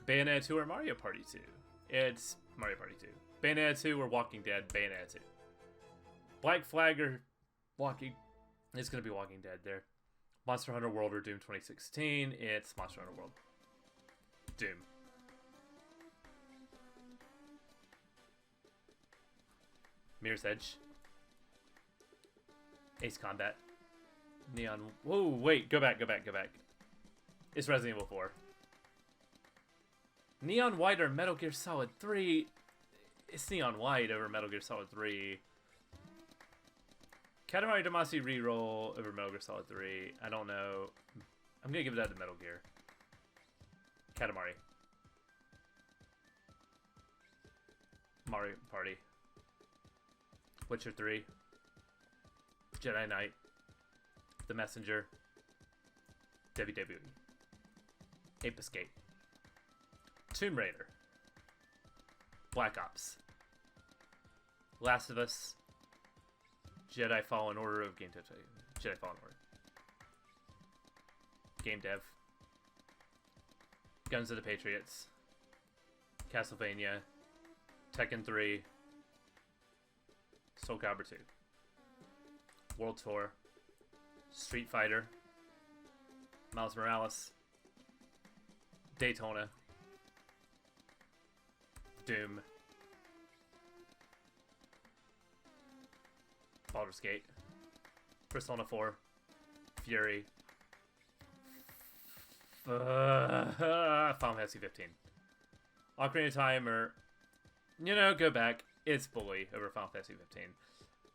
Bayonetta 2 or Mario Party 2? It's Mario Party 2. Bayonetta 2 or Walking Dead? Bayonetta 2. Black Flag or Walking... It's going to be Walking Dead there. Monster Hunter World or Doom 2016? It's Monster Hunter World. Doom. Mirror's Edge. Ace Combat. Neon... Whoa, wait. Go back. It's Resident Evil 4. Neon White or Metal Gear Solid 3? It's Neon White over Metal Gear Solid 3. Katamari Damacy reroll over Metal Gear Solid 3. I don't know. I'm going to give that to Metal Gear. Katamari. Mario Party. Witcher 3. Jedi Knight. The Messenger. WWE. Ape Escape. Tomb Raider. Black Ops. Last of Us. Jedi Fallen Order of Game Dev. Jedi Fallen Order. Game Dev. Guns of the Patriots. Castlevania. Tekken 3. Soul Calibur 2. World Tour. Street Fighter. Miles Morales. Daytona. Doom. Baldur's Gate. Persona 4. Fury. Final Fantasy 15. Ocarina of Time or... You know, go back. It's Bully over Final Fantasy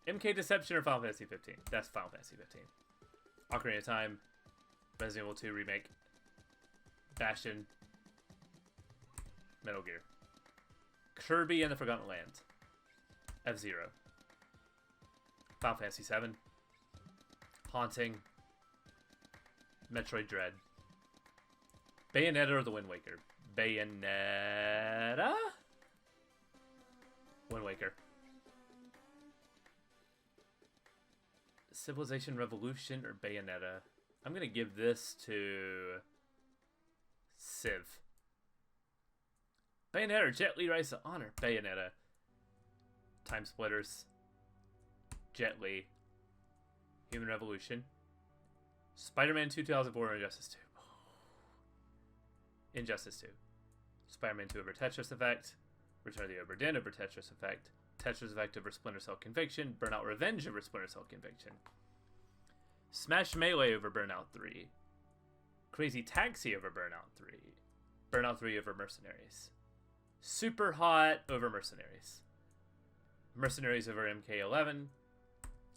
15. MK Deception or Final Fantasy 15. That's Final Fantasy 15. Ocarina of Time. Resident Evil 2 Remake. Bastion. Metal Gear. Kirby and the Forgotten Land. F-Zero. Final Fantasy 7. Haunting. Metroid Dread. Bayonetta or the Wind Waker? Bayonetta? Wind Waker. Civilization Revolution or Bayonetta? I'm going to give this to Civ. Bayonetta or Jet Li Rise to Honor? Bayonetta. Time Splitters. Jet Li. Human Revolution. Spider-Man 2004 or Injustice 2? Injustice 2. Spider-Man 2 over Tetris Effect. Return of the Obra Dinn over Tetris Effect. Tetris Effect over Splinter Cell Conviction. Burnout Revenge over Splinter Cell Conviction. Smash Melee over Burnout 3. Crazy Taxi over Burnout 3. Burnout 3 over Mercenaries. Super Hot over Mercenaries. Mercenaries over MK11.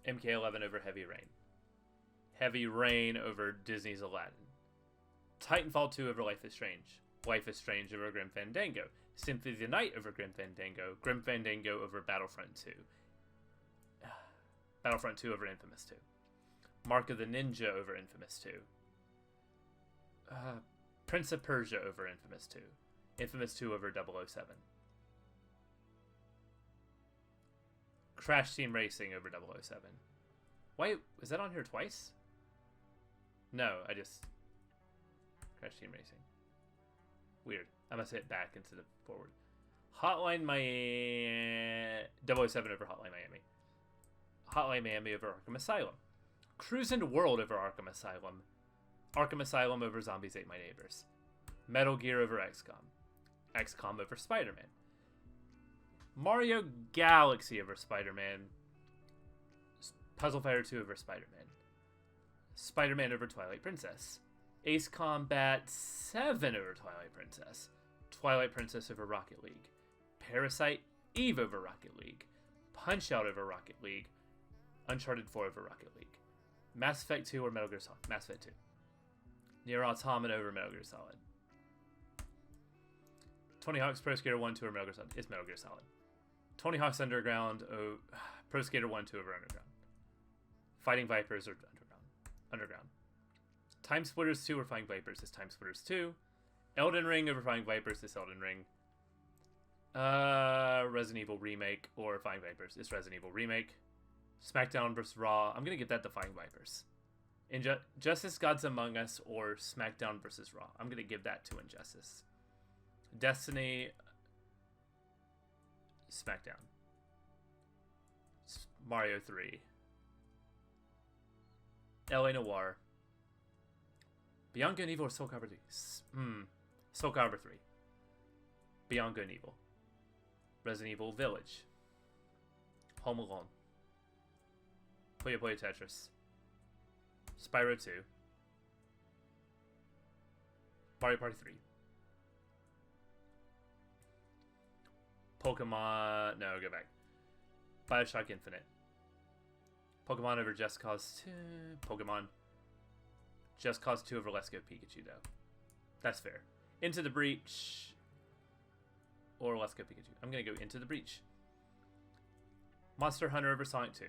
MK11 over Heavy Rain. Heavy Rain over Disney's Aladdin. Titanfall 2 over Life is Strange. Life is Strange over Grim Fandango. Symphony of the Night over Grim Fandango. Grim Fandango over Battlefront 2. Battlefront 2 over Infamous 2. Mark of the Ninja over Infamous 2. Prince of Persia over Infamous 2. Infamous 2 over 007. Crash Team Racing over 007. Wait, is that on here twice? No, I just... Crash Team Racing. Weird. I must hit back instead of forward. Hotline Miami... 007 over Hotline Miami. Hotline Miami over Arkham Asylum. Cruisin' World over Arkham Asylum. Arkham Asylum over Zombies Ate My Neighbors. Metal Gear over XCOM. XCOM over Spider-Man. Mario Galaxy over Spider-Man. Puzzle Fighter 2 over Spider-Man. Spider-Man over Twilight Princess. Ace Combat 7 over Twilight Princess. Twilight Princess over Rocket League. Parasite Eve over Rocket League. Punch-Out over Rocket League. Uncharted 4 over Rocket League. Mass Effect 2 or Metal Gear Solid. Mass Effect 2. Nier Automata over Metal Gear Solid. Tony Hawk's Pro Skater 1 2 over Metal Gear Solid. It's Metal Gear Solid. Tony Hawk's Underground. Pro Skater 1 2 over Underground. Fighting Vipers or Underground. Time Splitters 2 or Fighting Vipers is Time Splitters 2. Elden Ring over Fighting Vipers is Elden Ring. Resident Evil Remake or Fighting Vipers is Resident Evil Remake. SmackDown vs. Raw. I'm going to give that to Fighting Vipers. Injustice Gods Among Us or SmackDown vs. Raw. I'm going to give that to Injustice. Destiny. SmackDown. Mario 3. LA Noire. Beyond Good and Evil or Soul Calibur 3? Soul Calibur 3. Beyond Good and Evil. Resident Evil Village. Home Alone. Puyo Puyo Tetris. Spyro 2. Mario Party 3. Pokemon... No, go back. Bioshock Infinite. Pokemon over Just Cause 2. Pokemon. Just Cause 2 over Let's Go Pikachu, though. That's fair. Into the Breach. Or Let's Go Pikachu. I'm going to go Into the Breach. Monster Hunter over Sonic 2.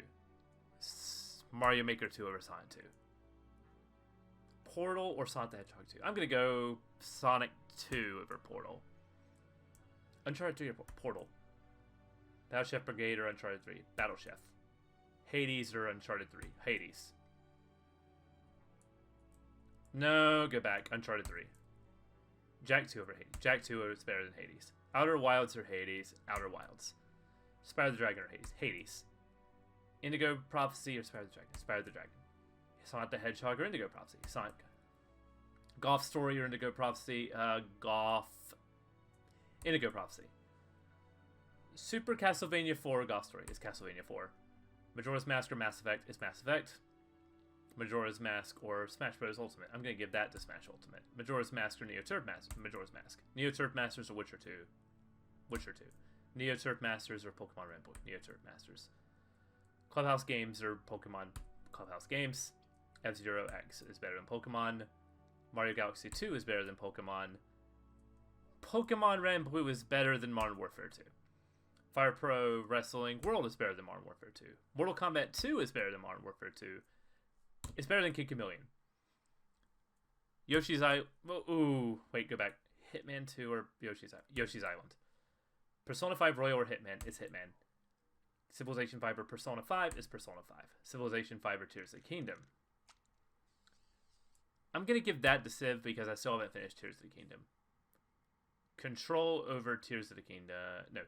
Mario Maker 2 over Sonic 2. Portal or Sonic the Hedgehog 2. I'm going to go Sonic 2 over Portal. Uncharted 3 or Portal. Battle Chef Brigade or Uncharted 3. Battle Chef. Hades or Uncharted 3. Hades. No, go back. Uncharted 3. Jak 2 over Hades. Jak 2 is better than Hades. Outer Wilds or Hades. Outer Wilds. Spyro the Dragon or Hades. Hades. Indigo Prophecy or Spyro the Dragon. Spyro the Dragon. Sonic the Hedgehog or Indigo Prophecy. Sonic. Golf Story or Indigo Prophecy. Golf. Indigo Prophecy. Super Castlevania 4 Golf Story is Castlevania 4. Majora's Mask or Mass Effect is Mass Effect. Majora's Mask or Smash Bros. Ultimate. I'm going to give that to Smash Ultimate. Majora's Mask or Neo Turf Master. Majora's Mask. Neo Turf Masters or Witcher 2. Witcher 2. Neo Turf Masters or Pokemon Red Blue. Neo Turf Masters. Clubhouse Games or Pokemon Clubhouse Games. F-Zero X is better than Pokemon. Mario Galaxy 2 is better than Pokemon. Pokemon Red and Blue is better than Modern Warfare 2. Fire Pro Wrestling World is better than Modern Warfare 2. Mortal Kombat 2 is better than Modern Warfare 2. It's better than Kid Chameleon. Yoshi's Island. Ooh, wait, go back. Hitman 2 or Yoshi's Island. Persona 5 Royal or Hitman is Hitman. Civilization 5 or Persona 5 is Persona 5. Civilization 5 or Tears of the Kingdom. I'm going to give that to Civ because I still haven't finished Tears of the Kingdom. Control over Tears of the Kingdom. No.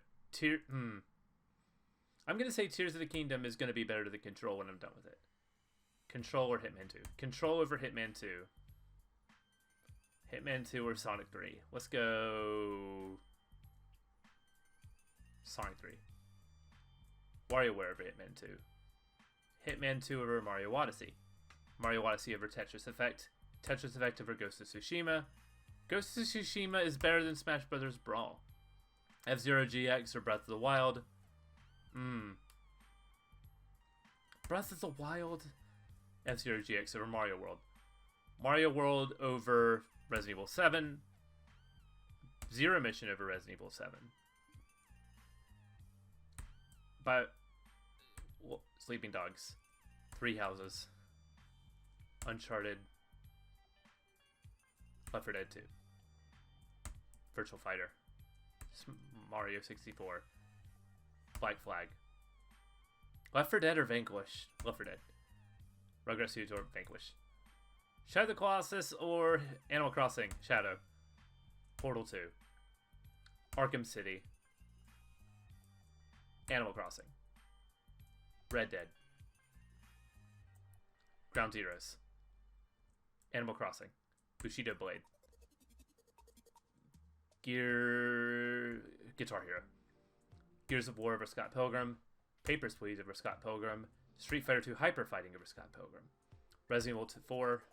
I'm going to say Tears of the Kingdom is going to be better than Control when I'm done with it. Control or Hitman 2. Control over Hitman 2. Hitman 2 or Sonic 3. Let's go... Sonic 3. WarioWare over Hitman 2. Hitman 2 over Mario Odyssey. Mario Odyssey over Tetris Effect. Tetris Effect over Ghost of Tsushima. Ghost of Tsushima is better than Smash Bros. Brawl. F-Zero GX or Breath of the Wild. Breath of the Wild. F-Zero GX over Mario World. Mario World over Resident Evil 7. Zero Mission over Resident Evil 7. Sleeping Dogs. Three Houses. Uncharted. Left 4 Dead 2. Virtual Fighter. Mario 64. Black Flag. Left 4 Dead or Vanquish? Left 4 Dead. Rugrats 2 or Vanquish. Shadow of the Colossus or Animal Crossing? Shadow. Portal 2. Arkham City. Animal Crossing. Red Dead. Ground Zeroes. Animal Crossing. Bushido Blade. Guitar Hero. Gears of War over Scott Pilgrim. Papers, Please over Scott Pilgrim. Street Fighter 2 Hyper Fighting over Scott Pilgrim. Resident Evil 4.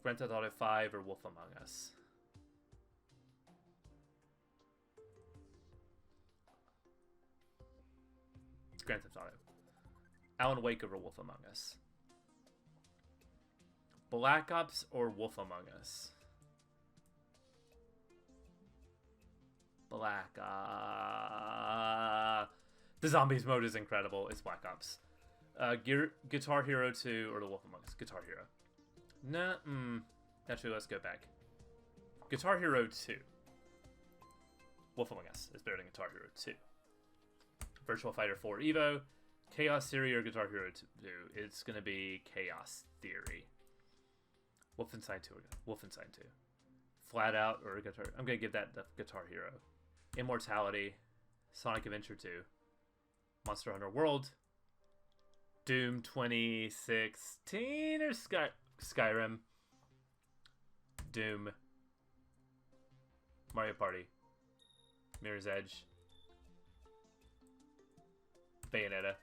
Grand Theft Auto 5 or Wolf Among Us. Grand Theft Auto. Alan Wake over Wolf Among Us. Black Ops or Wolf Among Us? The Zombies mode is incredible. It's Black Ops. Guitar Hero 2 or the Wolf Among Us? Guitar Hero. Actually, let's go back. Guitar Hero 2. Wolf Among Us is better than Guitar Hero 2. Virtual Fighter 4 Evo. Chaos Theory or Guitar Hero 2. It's going to be Chaos Theory. Wolfenstein 2. Wolfenstein 2. Flat Out or Guitar... I'm going to give that the Guitar Hero. Immortality. Sonic Adventure 2. Monster Hunter World. Doom 2016 or Skyrim. Doom. Mario Party. Mirror's Edge. Bayonetta.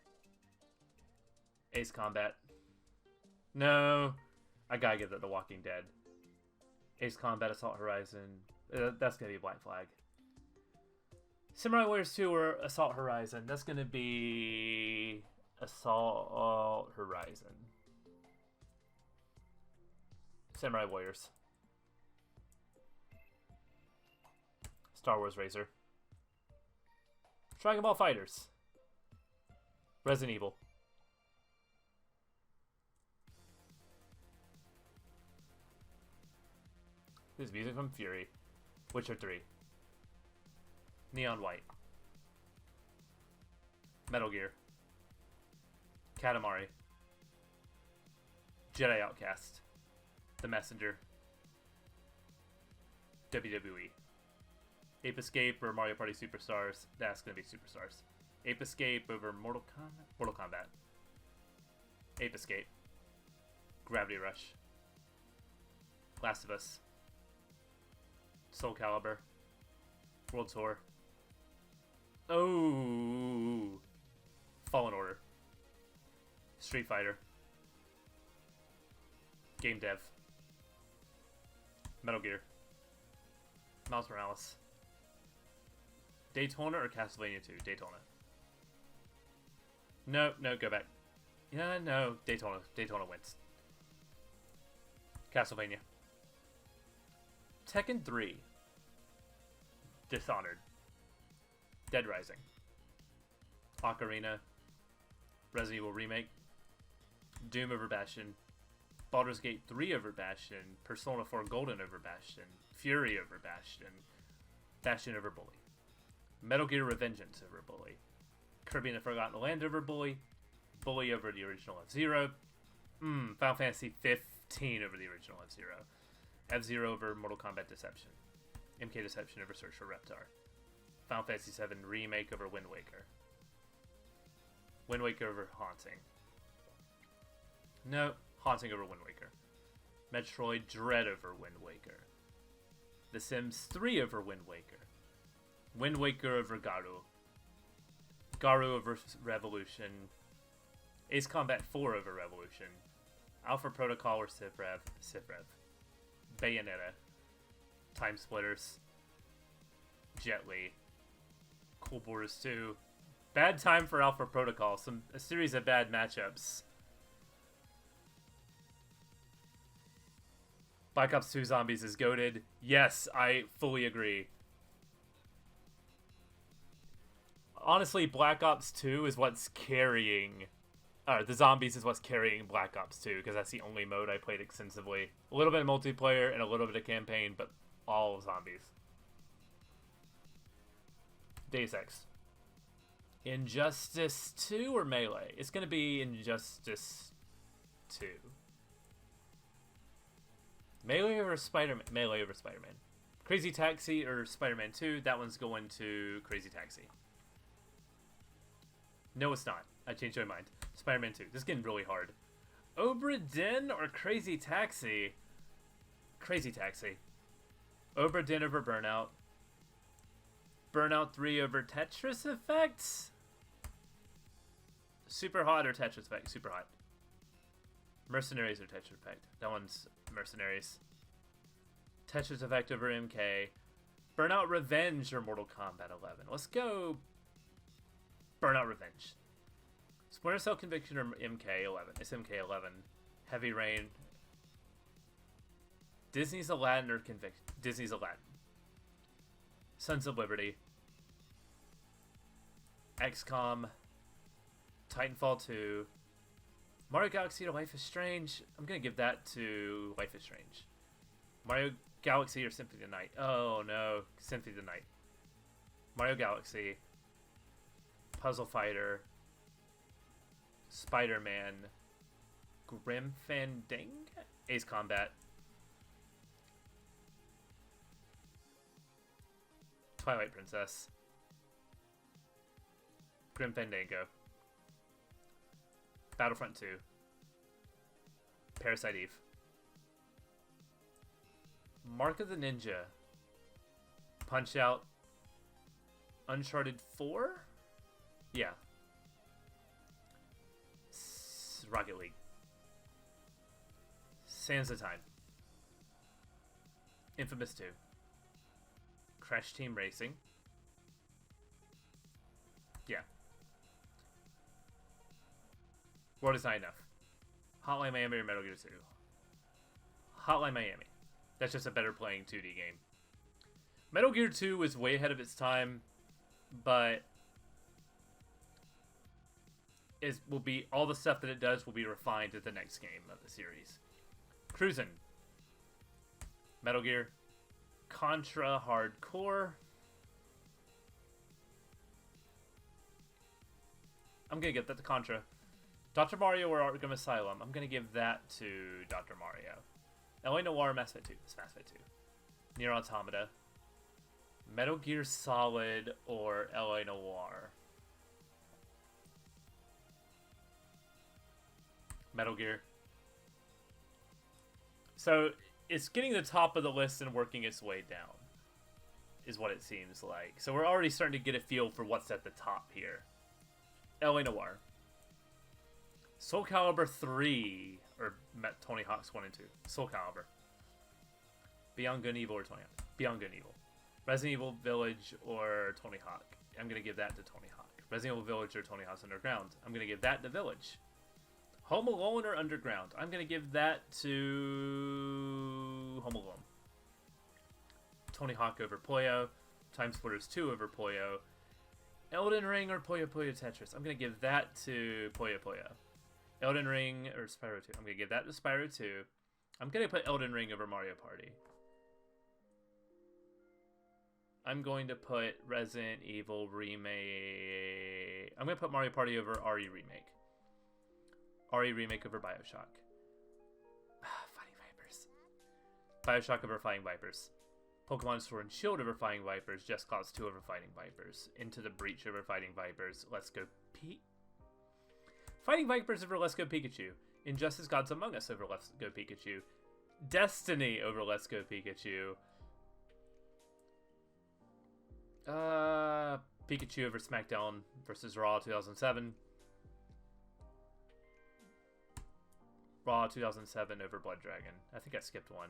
Ace Combat. No. I gotta give that The Walking Dead. Ace Combat, Assault Horizon. That's gonna be Black Flag. Samurai Warriors 2 or Assault Horizon. That's gonna be Assault Horizon. Samurai Warriors. Star Wars Razor. Dragon Ball Fighters. Resident Evil. This is music from Fury. Witcher 3. Neon White. Metal Gear. Katamari. Jedi Outcast. The Messenger. WWE. Ape Escape or Mario Party Superstars. That's going to be Superstars. Ape Escape over Mortal Kombat. Mortal Kombat. Ape Escape. Gravity Rush. Last of Us. Soul Calibur. World Tour. Oh. Fallen Order. Street Fighter. Game Dev. Metal Gear. Miles Morales. Daytona or Castlevania 2? Daytona. No, go back. Yeah, no, Daytona. Daytona wins. Castlevania. Tekken 3. Dishonored. Dead Rising. Ocarina. Resident Evil Remake. Doom over Bastion. Baldur's Gate 3 over Bastion. Persona 4 Golden over Bastion. Fury over Bastion. Bastion over Bully. Metal Gear Revengeance over Bully. Kirby and the Forgotten Land over Bully. Bully over the original F-Zero. Final Fantasy 15 over the original F-Zero. F-Zero over Mortal Kombat Deception. MK Deception over Search for Reptar. Final Fantasy 7 Remake over Wind Waker. Wind Waker over Haunting. No, Haunting over Wind Waker. Metroid Dread over Wind Waker. The Sims 3 over Wind Waker. Wind Waker over Garu. Garu over Revolution. Ace Combat 4 over Revolution. Alpha Protocol or Civ-Rev. Civ-Rev. Bayonetta. Time Splitters. Jet Li. Cool Borders 2. Bad time for Alpha Protocol. A series of bad matchups. Black Ops 2 Zombies is goated. Yes, I fully agree. Honestly, Black Ops 2 is what's carrying... the Zombies is what's carrying Black Ops 2, because that's the only mode I played extensively. A little bit of multiplayer and a little bit of campaign, but all Zombies. Deus Ex. Injustice 2 or Melee? It's going to be Injustice 2. Melee over Spider-Man? Melee over Spider-Man. Crazy Taxi or Spider-Man 2? That one's going to Crazy Taxi. No, it's not. I changed my mind. Spider-Man 2. This is getting really hard. Obra Dinn or Crazy Taxi? Crazy Taxi. Obra Dinn over Burnout. Burnout 3 over Tetris Effect? Super Hot or Tetris Effect? Super Hot. Mercenaries or Tetris Effect? That one's Mercenaries. Tetris Effect over MK. Burnout Revenge or Mortal Kombat 11? Let's go Burnout Revenge. Splinter Cell Conviction or MK11? It's MK11. Heavy Rain. Disney's Aladdin or Conviction? Disney's Aladdin. Sons of Liberty. XCOM. Titanfall 2. Mario Galaxy or Life is Strange? I'm going to give that to Life is Strange. Mario Galaxy or Symphony of the Night? Oh no, Symphony of the Night. Mario Galaxy. Puzzle Fighter. Spider-Man. Grim Fandango? Ace Combat. Twilight Princess. Grim Fandango. Battlefront 2. Parasite Eve. Mark of the Ninja. Punch-Out. Uncharted 4? Yeah. Rocket League. Sands of Time. Infamous 2. Crash Team Racing. Yeah. World is Not Enough. Hotline Miami or Metal Gear 2? Hotline Miami. That's just a better playing 2D game. Metal Gear 2 is way ahead of its time, but will be all the stuff that it does will be refined at the next game of the series. Cruisin'. Metal Gear. Contra Hardcore. I'm gonna give that to Contra. Dr. Mario or Arkham Asylum? I'm gonna give that to Dr. Mario. LA Noire, Mass Effect 2. It's Mass Effect 2. Nier Automata. Metal Gear Solid or LA Noire? Metal Gear. So it's getting the top of the list and working its way down, is what it seems like. So we're already starting to get a feel for what's at the top here. LA Noire. Soul Calibur 3, or Tony Hawk's 1 and 2. Soul Calibur. Beyond Good and Evil or Tony Hawk? Beyond Good and Evil. Resident Evil Village or Tony Hawk? I'm going to give that to Tony Hawk. Resident Evil Village or Tony Hawk's Underground? I'm going to give that to Village. Home Alone or Underground? I'm going to give that to Home Alone. Tony Hawk over Puyo. Time Splitters 2 over Puyo. Elden Ring or Puyo Puyo Tetris? I'm going to give that to Puyo Puyo. Elden Ring or Spyro 2? I'm going to give that to Spyro 2. I'm going to put Elden Ring over Mario Party. I'm going to put Resident Evil Remake... I'm going to put Mario Party over RE Remake. RE Remake over Bioshock. Fighting Vipers. Bioshock over Fighting Vipers. Pokemon Sword and Shield over Fighting Vipers. Just Cause 2 over Fighting Vipers. Into the Breach over Fighting Vipers. Let's Go Fighting Vipers over Let's Go Pikachu. Injustice Gods Among Us over Let's Go Pikachu. Destiny over Let's Go Pikachu. Pikachu over SmackDown versus Raw 2007. Raw 2007 over Blood Dragon. I think I skipped one.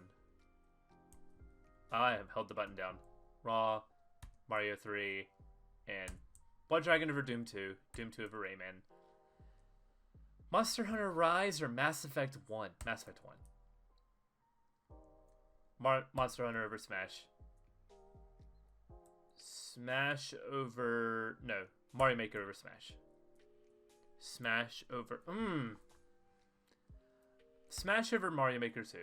I have held the button down. Raw, Mario 3, and Blood Dragon over Doom 2. Doom 2 over Rayman. Monster Hunter Rise or Mass Effect 1? Mass Effect 1. Monster Hunter over Smash. Smash over... No. Mario Maker over Smash. Smash over... Smash over Mario Maker 2.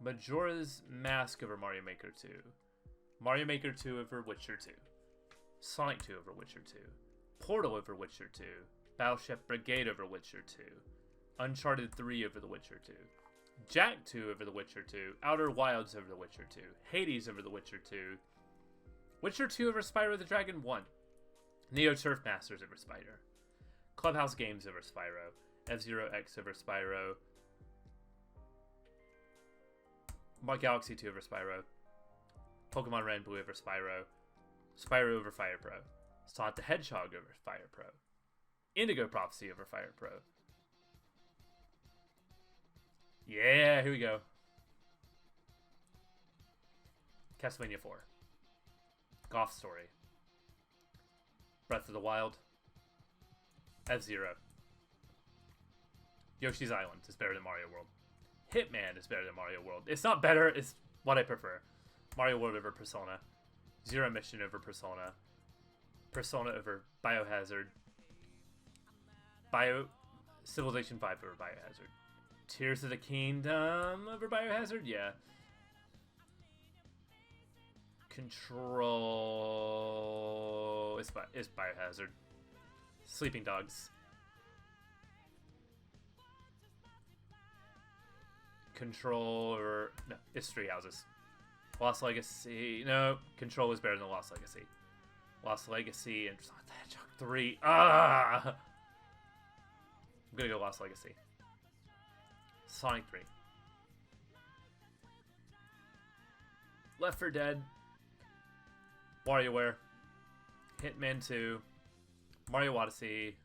Majora's Mask over Mario Maker 2. Mario Maker 2 over Witcher 2. Sonic 2 over Witcher 2. Portal over Witcher 2. Battleship Brigade over Witcher 2. Uncharted 3 over The Witcher 2. Jack 2 over The Witcher 2. Outer Wilds over The Witcher 2. Hades over The Witcher 2. Witcher 2 over Spyro the Dragon 1. Neo Turf Masters over Spyro. Clubhouse Games over Spyro. F-Zero X over Spyro. Galaxy 2 over Spyro. Pokemon Red and Blue over Spyro. Spyro over Fire Pro. Sonic the Hedgehog over Fire Pro. Indigo Prophecy over Fire Pro. Yeah, here we go. Castlevania 4. Golf Story. Breath of the Wild. F-Zero. Yoshi's Island is better than Mario World. Hitman is better than Mario World. It's not better, it's what I prefer. Mario World over Persona. Zero Mission over Persona. Persona over Biohazard. Civilization 5 over Biohazard. Tears of the Kingdom over Biohazard? Yeah. Control... It's Biohazard. Sleeping Dogs. Control or... No, it's Three Houses. Lost Legacy... No, Control is better than Lost Legacy. Lost Legacy and Sonic the Hedgehog 3. Ah! I'm gonna go Lost Legacy. Sonic 3. Left 4 Dead. WarioWare. Hitman 2. Mario Odyssey.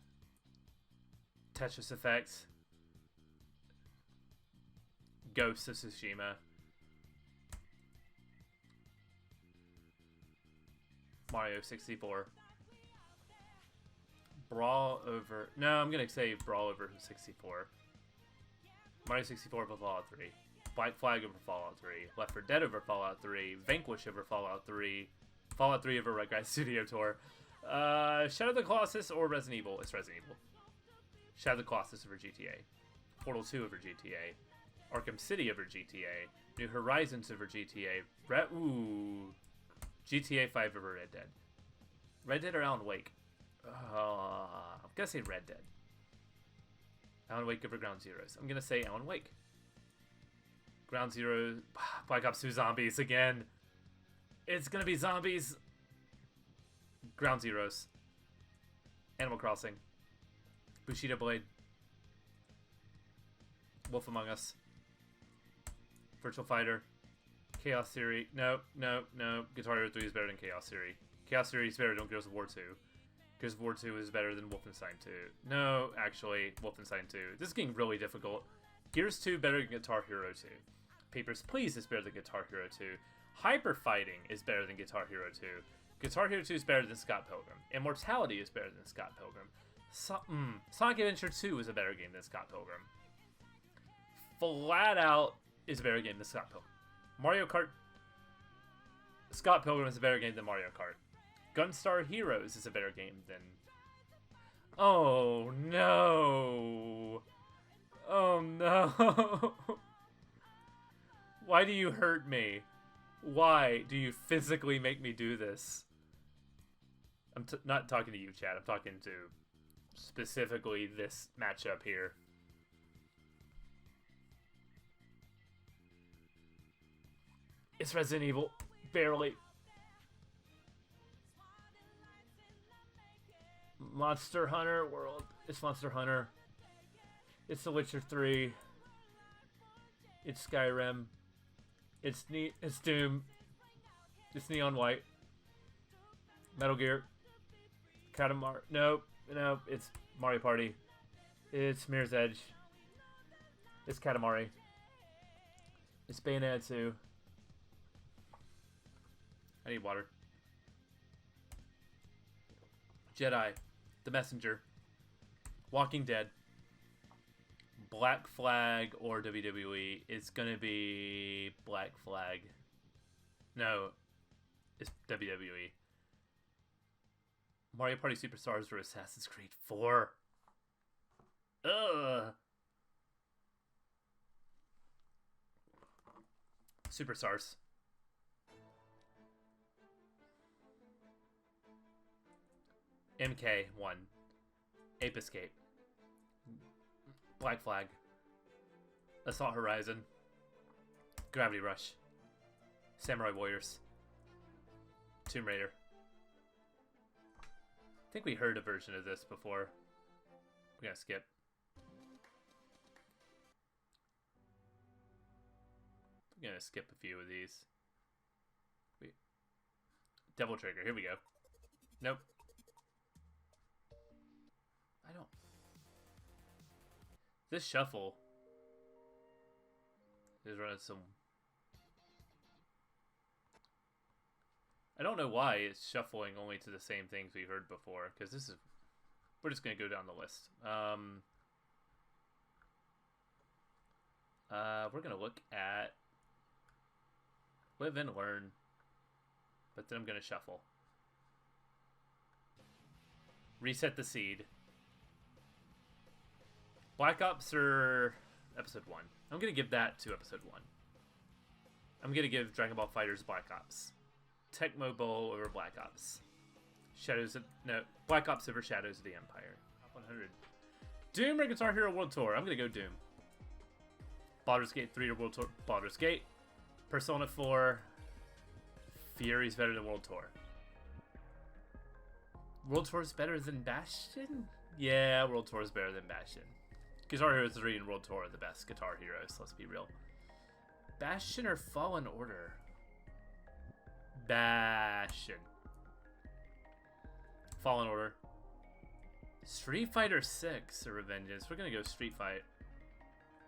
Tetris Effect. Ghost of Tsushima. Mario 64. Brawl over... No, I'm going to say Brawl over 64. Mario 64 over Fallout 3. Black Flag over Fallout 3. Left 4 Dead over Fallout 3. Vanquish over Fallout 3. Fallout 3 over Red Guy Studio Tour. Shadow of the Colossus or Resident Evil? It's Resident Evil. Shadow of the Colossus over GTA. Portal 2 over GTA. Arkham City over GTA. New Horizons over GTA. GTA 5 over Red Dead. Red Dead or Alan Wake? I'm gonna say Red Dead. Alan Wake over Ground Zeroes. I'm gonna say Alan Wake. Ground Zero. Black Ops 2 Zombies again. It's gonna be zombies. Ground Zeroes. Animal Crossing. Bushido Blade. Wolf Among Us. Virtual Fighter. Chaos Theory. No. Guitar Hero 3 is better than Chaos Theory. Chaos Theory is better than Gears of War 2. Gears of War 2 is better than Wolfenstein 2. No, actually, Wolfenstein 2. This is getting really difficult. Gears 2 better than Guitar Hero 2. Papers, Please is better than Guitar Hero 2. Hyper Fighting is better than Guitar Hero 2. Guitar Hero 2 is better than Scott Pilgrim. Immortality is better than Scott Pilgrim. Sonic Adventure 2 is a better game than Scott Pilgrim. Flat Out is a better game than Scott Pilgrim. Mario Kart... Scott Pilgrim is a better game than Mario Kart. Gunstar Heroes is a better game than... Oh, no. Oh, no. Why do you hurt me? Why do you physically make me do this? I'm not talking to you, Chad. I'm talking to specifically this matchup here. It's Resident Evil. Barely. Monster Hunter World. It's Monster Hunter. It's The Witcher 3. It's Skyrim. It's Doom. It's Neon White. Metal Gear. Katamari. Nope. It's Mario Party. It's Mirror's Edge. It's Katamari. It's Bayonetta 2. I need water. Jedi. The Messenger. Walking Dead. Black Flag or WWE. It's gonna be Black Flag. No. It's WWE. Mario Party Superstars or Assassin's Creed 4. Ugh. Superstars. MK1. Ape Escape. Black Flag. Assault Horizon. Gravity Rush. Samurai Warriors. Tomb Raider. I think we heard a version of this before. We're gonna skip. I'm gonna skip a few of these. Wait. Devil Trigger, here we go. Nope. I don't... This shuffle is running some... I don't know why it's shuffling only to the same things we heard before, because this is... We're just going to go down the list. We're going to look at Live and Learn, but then I'm going to shuffle. Reset the Seed. Black Ops or Episode 1? I'm going to give that to Episode 1. I'm going to give Dragon Ball FighterZ Black Ops. Tecmo Bowl over Black Ops. Black Ops over Shadows of the Empire. Top 100. Doom or Guitar Hero World Tour? I'm going to go Doom. Baldur's Gate 3 or World Tour? Baldur's Gate. Persona 4. Fury's better than World Tour. World Tour is better than Bastion? Yeah, World Tour is better than Bastion. Guitar Hero 3 and World Tour are the best Guitar Heroes, let's be real. Bastion or Fallen Order? Bastion. Fallen Order. Street Fighter 6 or Revengeance? We're gonna go Street Fight.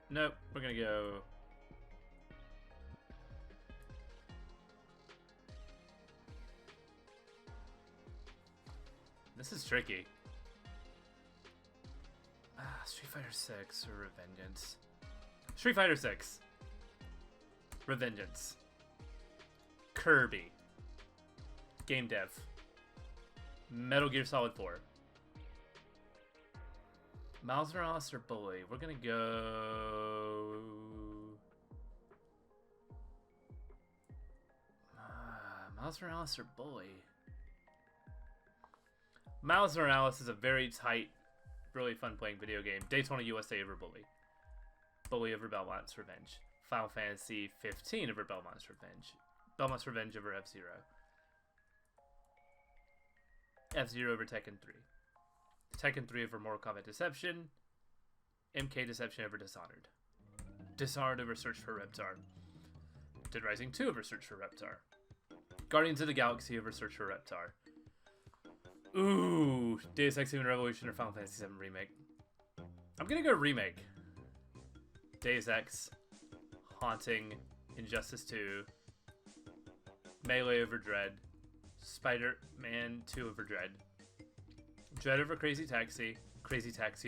Nope, we're gonna go... This is tricky. Street Fighter 6 or Revengeance? Street Fighter 6. Revengeance. Kirby. Game Dev. Metal Gear Solid 4. Miles Morales or Bully? We're gonna go... Miles Morales or Bully? Miles Morales is a very tight, really fun playing video game. Daytona USA over Bully. Bully over Belmont's Revenge. Final Fantasy 15 over Belmont's Revenge. Belmont's Revenge over F-Zero. F-Zero over Tekken 3. Tekken 3 over Mortal Kombat Deception. MK Deception over Dishonored. Dishonored over Search for Reptar. Dead Rising 2 over Search for Reptar. Guardians of the Galaxy over Search for Reptar. Ooh, Deus Ex Human Revolution or Final Fantasy VII Remake. I'm gonna go Remake. Deus Ex, Haunting, Injustice 2, Melee over Dread, Spider-Man 2 over Dread, Dread over Crazy Taxi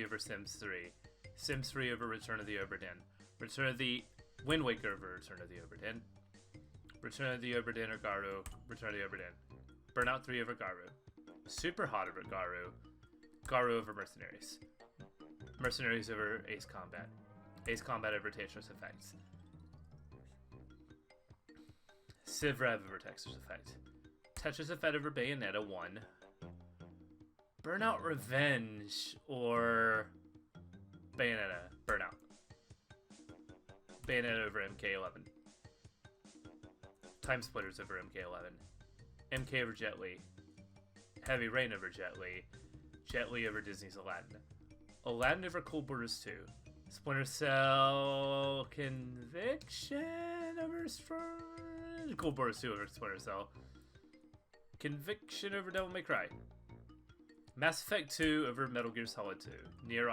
over Sims 3, Sims 3 over Return of the Oberdin, Return of the Wind Waker over Return of the Oberdin, Return of the Oberdin or Garu, Return of the Oberdin, Burnout 3 over Garu, Super Hot over Garu, Garu over Mercenaries, Mercenaries over Ace Combat, Ace Combat over Tetris Effect, Civ Rev over Tetris Effect, Tetris Effect over Bayonetta 1, Burnout Revenge or Bayonetta, Burnout, Bayonetta over MK11, Time Splitters over MK11, MK over Jet Li, Heavy Rain over Jet Li over Disney's Aladdin, Aladdin over Cool Borders 2, Splinter Cell Conviction over Cool Borders 2 over Splinter Cell, Conviction over Devil May Cry, Mass Effect 2 over Metal Gear Solid 2, Nier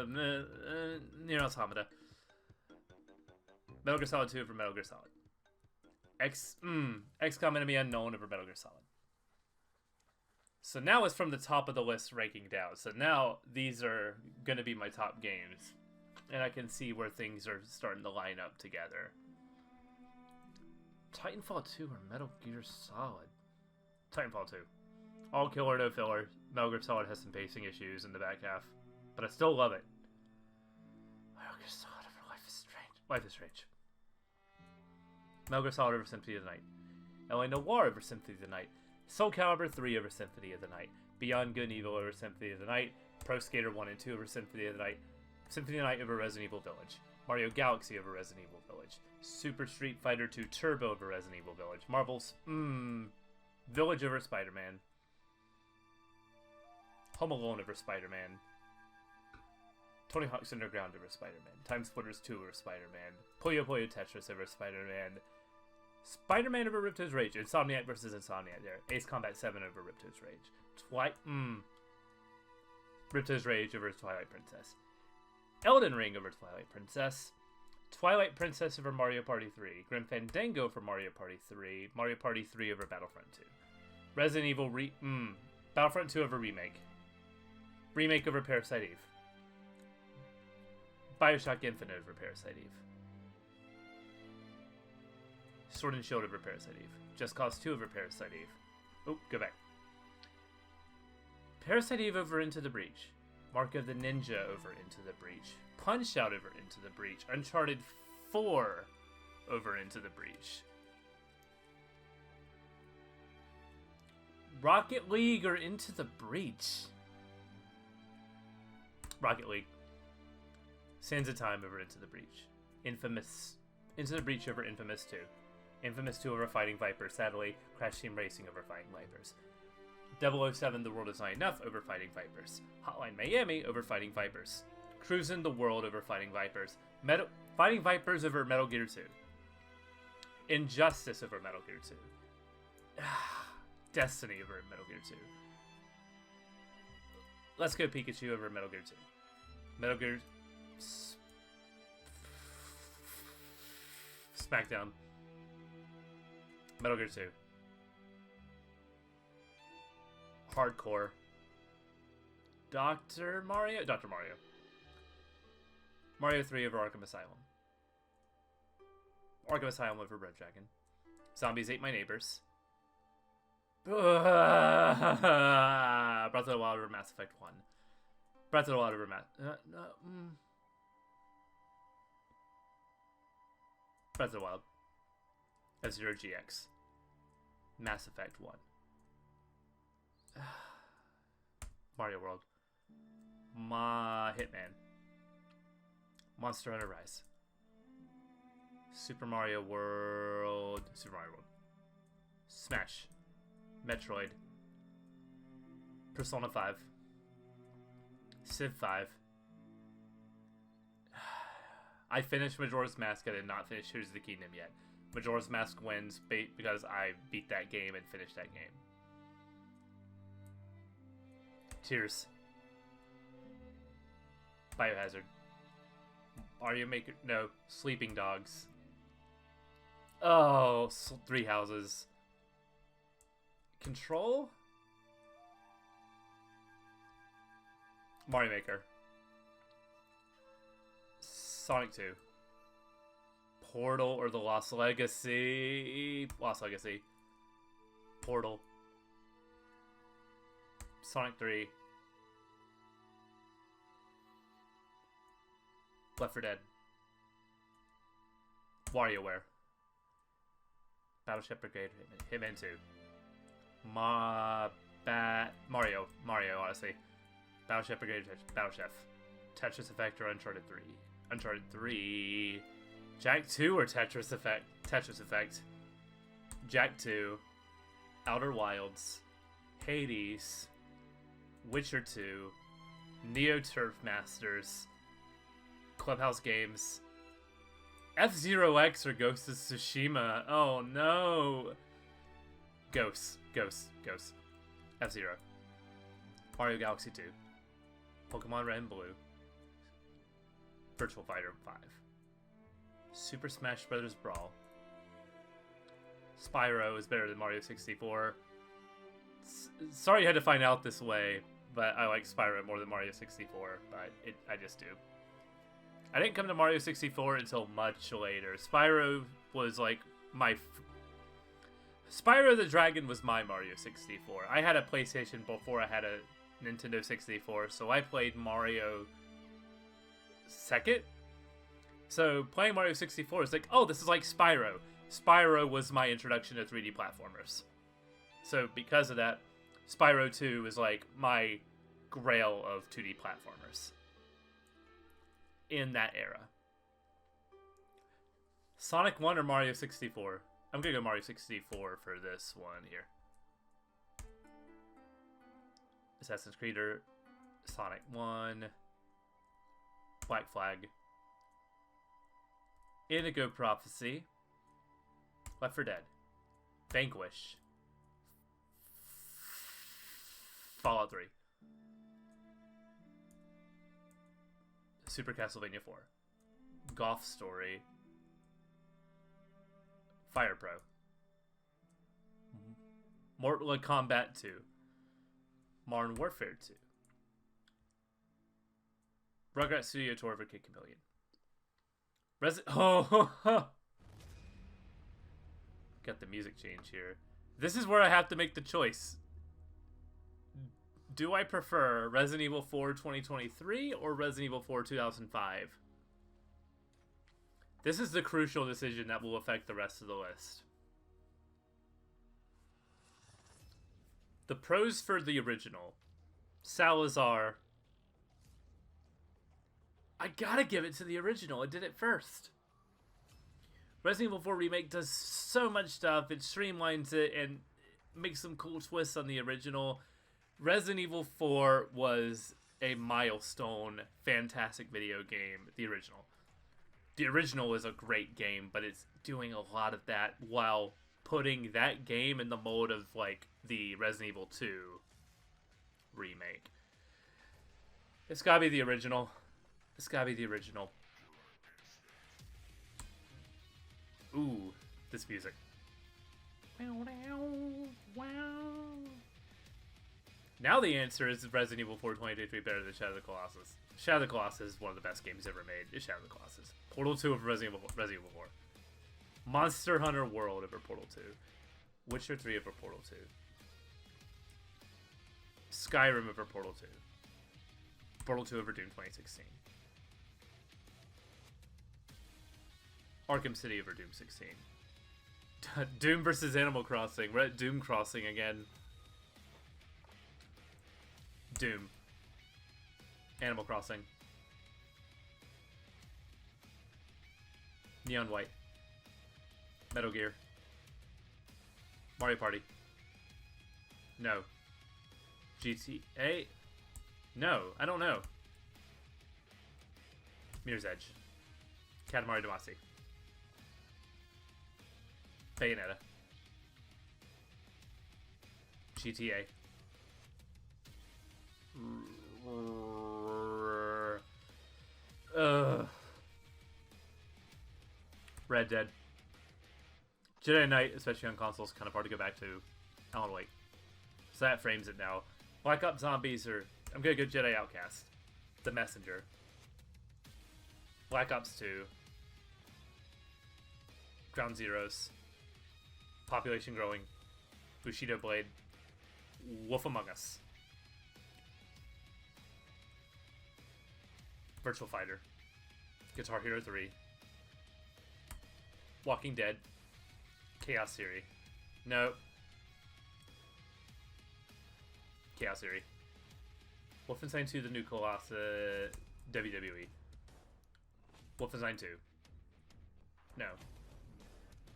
Nier Automata. Metal Gear Solid 2 over Metal Gear Solid. XCOM Enemy Unknown over Metal Gear Solid. So now it's from the top of the list ranking down. So now these are going to be my top games. And I can see where things are starting to line up together. Titanfall 2 or Metal Gear Solid? Titanfall 2. All killer, no filler. Metal Gear Solid has some pacing issues in the back half. But I still love it. Metal Gear Solid over Life is Strange. Life is Strange. Metal Gear Solid over Symphony of the Night. LA Noire over Symphony of the Night. Soul Calibur 3 over Symphony of the Night. Beyond Good and Evil over Symphony of the Night. Pro Skater 1 and 2 over Symphony of the Night. Symphony of the Night over Resident Evil Village. Mario Galaxy over Resident Evil Village. Super Street Fighter 2 Turbo over Resident Evil Village. Marvel's Village over Spider-Man. Home Alone over Spider-Man. Tony Hawk's Underground over Spider-Man. Time Splitters 2 over Spider-Man. Puyo Puyo Tetris over Spider-Man. Spider-Man over Ripto's Rage. Insomniac versus Insomniac there. Ace Combat 7 over Ripto's Rage. Ripto's Rage over Twilight Princess. Elden Ring over Twilight Princess. Twilight Princess over Mario Party 3. Grim Fandango for Mario Party 3. Mario Party 3 over Battlefront 2. Resident Evil Battlefront 2 over Remake. Remake over Parasite Eve. Bioshock Infinite over Parasite Eve. Sword and Shield over Parasite Eve. Just Cause 2 over Parasite Eve. Oh, go back. Parasite Eve over Into the Breach. Mark of the Ninja over Into the Breach. Punch-Out over Into the Breach. Uncharted 4 over Into the Breach. Rocket League or Into the Breach? Rocket League. Sands of Time over Into the Breach. Into the Breach over Infamous 2. Infamous 2 over Fighting Vipers. Sadly, Crash Team Racing over Fighting Vipers. 007 The World Is Not Enough over Fighting Vipers. Hotline Miami over Fighting Vipers. Cruising the World over Fighting Vipers. Fighting Vipers over Metal Gear 2. Injustice over Metal Gear 2. Destiny over Metal Gear 2. Let's Go Pikachu over Metal Gear 2. Metal Gear... Smackdown. Metal Gear 2. Hardcore. Dr. Mario? Dr. Mario. Mario 3 over Arkham Asylum. Arkham Asylum over Red Dragon. Zombies Ate My Neighbors. Breath of the Wild over Mass Effect 1. Breath of the Wild over Breath of the Wild. F-Zero GX. Mass Effect 1. Mario World. Hitman. Monster Hunter Rise. Super Mario World. Smash. Metroid. Persona 5. Civ 5. I finished Majora's Mask. I did not finish Tears of the Kingdom yet. Majora's Mask wins because I beat that game and finished that game. Tears. Biohazard. Mario Maker. No. Sleeping Dogs. Oh, Three Houses. Control? Mario Maker. Sonic 2. Portal or The Lost Legacy. Lost Legacy. Portal. Sonic 3. Left 4 Dead. WarioWare. Battleship Brigade. Hitman 2. Mario, honestly. Battleship Brigade. Battlechef. Tetris Effect or Uncharted 3. Uncharted 3. Jack 2 or Tetris Effect? Tetris Effect. Jack 2. Outer Wilds. Hades. Witcher 2. Neo Turf Masters. Clubhouse Games. F-Zero X or Ghost of Tsushima. Oh no. Ghost. F-Zero. Mario Galaxy 2. Pokemon Red and Blue. Virtual Fighter 5. Super Smash Bros. Brawl. Spyro is better than Mario 64. Sorry you had to find out this way, but I like Spyro more than Mario 64, but I just do. I didn't come to Mario 64 until much later. Spyro was like my... Spyro the Dragon was my Mario 64. I had a PlayStation before I had a Nintendo 64, so I played Mario second. So playing Mario 64 is like, oh, this is like Spyro. Spyro was my introduction to 3D platformers. So because of that, Spyro 2 is like my grail of 2D platformers in that era. Sonic 1 or Mario 64? I'm gonna go Mario 64 for this one here. Assassin's Creed or Sonic 1. Black Flag. Indigo Prophecy. Left 4 Dead. Vanquish. Fallout 3. Super Castlevania 4. Golf Story. Fire Pro. Mortal Kombat 2. Modern Warfare 2. Rugrats Studio Tour for Kid Chameleon. Got the music change here. This is where I have to make the choice. Do I prefer Resident Evil 4 2023 or Resident Evil 4 2005? This is the crucial decision that will affect the rest of the list. The pros for the original. Salazar. I gotta give it to the original. It did it first. Resident Evil 4 Remake does so much stuff. It streamlines it and makes some cool twists on the original. Resident Evil 4 was a milestone, fantastic video game. The original. The original is a great game, but it's doing a lot of that while putting that game in the mode of, like, the Resident Evil 2 remake. It's gotta be the original. It's gotta be the original. Ooh, this music. Now the answer is Resident Evil 4 2023 better than Shadow of the Colossus. Shadow of the Colossus is one of the best games ever made. It's Shadow of the Colossus. Portal 2 over Resident Evil 4. Monster Hunter World over Portal 2. Witcher 3 over Portal 2. Skyrim over Portal 2. Portal 2 over Doom 2016. Arkham City over Doom 16. Doom versus Animal Crossing. We're at Doom Crossing again. Doom. Animal Crossing. Neon White. Metal Gear. Mario Party. No. GTA? No, I don't know. Mirror's Edge. Katamari Damacy. Bayonetta. GTA. Red Dead. Jedi Knight, especially on consoles, kind of hard to go back to. Alan Wake. So that frames it now. Black Ops Zombies or... I'm gonna go Jedi Outcast. The Messenger. Black Ops 2. Ground Zeroes. Population Growing. Bushido Blade. Wolf Among Us. Virtual Fighter. Guitar Hero 3. Walking Dead. Chaos Theory. No. Chaos Theory. Wolfenstein 2 The New Colossus. WWE. Wolfenstein 2. No.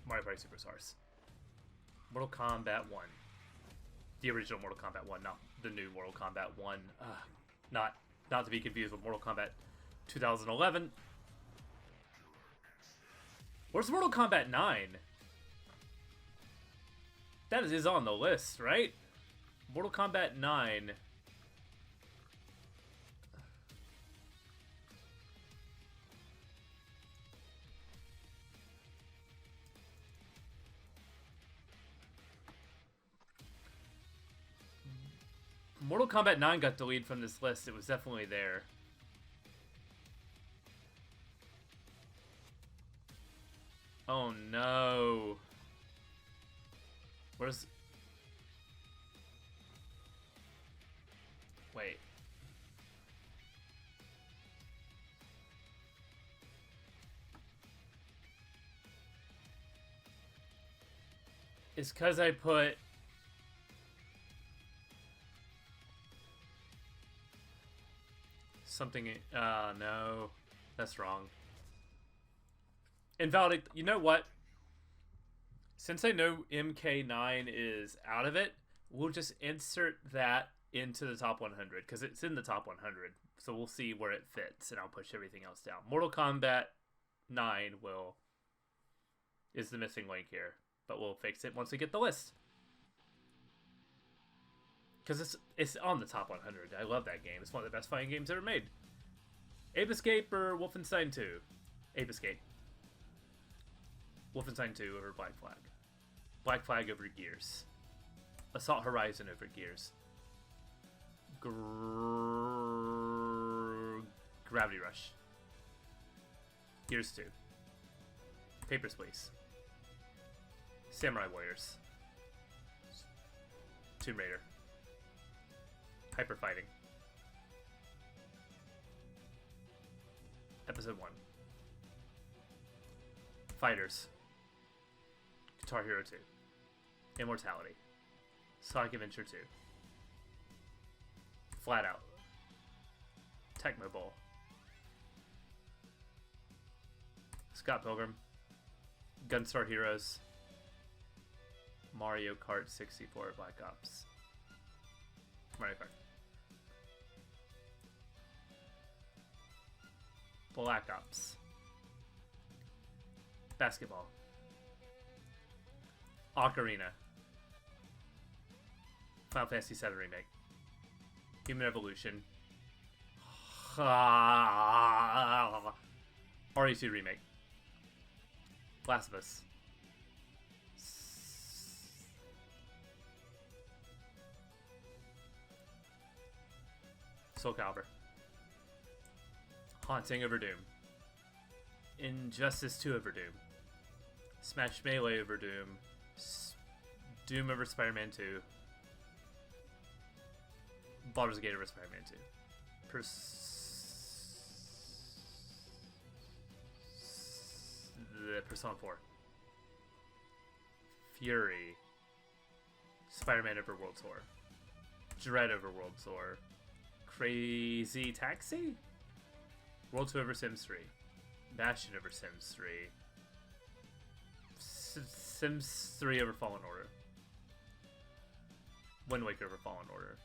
Mario Party Superstars. Mortal Kombat 1. The original Mortal Kombat 1, not the new Mortal Kombat 1. Not to be confused with Mortal Kombat 2011. Where's Mortal Kombat 9? That is on the list, right? Mortal Kombat 9. Mortal Kombat 9 got deleted from this list. It was definitely there. Oh no. Where's... Wait. It's because I put... something in... no. That's wrong. Invalid... You know what? Since I know MK9 is out of it, we'll just insert that into the top 100, because it's in the top 100. So we'll see where it fits, and I'll push everything else down. Mortal Kombat 9 is the missing link here, but we'll fix it once we get the list. Because it's on the top 100. I love that game. It's one of the best fighting games ever made. Ape Escape or Wolfenstein 2? Ape Escape. Wolfenstein 2 over Black Flag. Black Flag over Gears. Assault Horizon over Gears. Gravity Rush. Gears 2. Papers, Please. Samurai Warriors. Tomb Raider. Hyper Fighting. Episode 1. Fighters. Guitar Hero 2. Immortality. Sonic Adventure 2. Flat Out. Tecmo Bowl. Scott Pilgrim. Gunstar Heroes. Mario Kart 64 Black Ops. Mario Kart. Black Ops. Basketball. Ocarina. Final Fantasy VII Remake. Human Evolution. RE2 Remake. Last of Us. Soul Calibur. Haunting over Doom. Injustice 2 over Doom. Smash Melee over Doom. Doom over Spider-Man 2. Baldur's Gate over Spider-Man 2. Persona 4. Fury. Spider-Man over World Tour. Dread over World Tour. Crazy Taxi? World Tour over Sims 3. Bastion over Sims 3. Sims 3 over Fallen Order. Wind Waker over Fallen Order.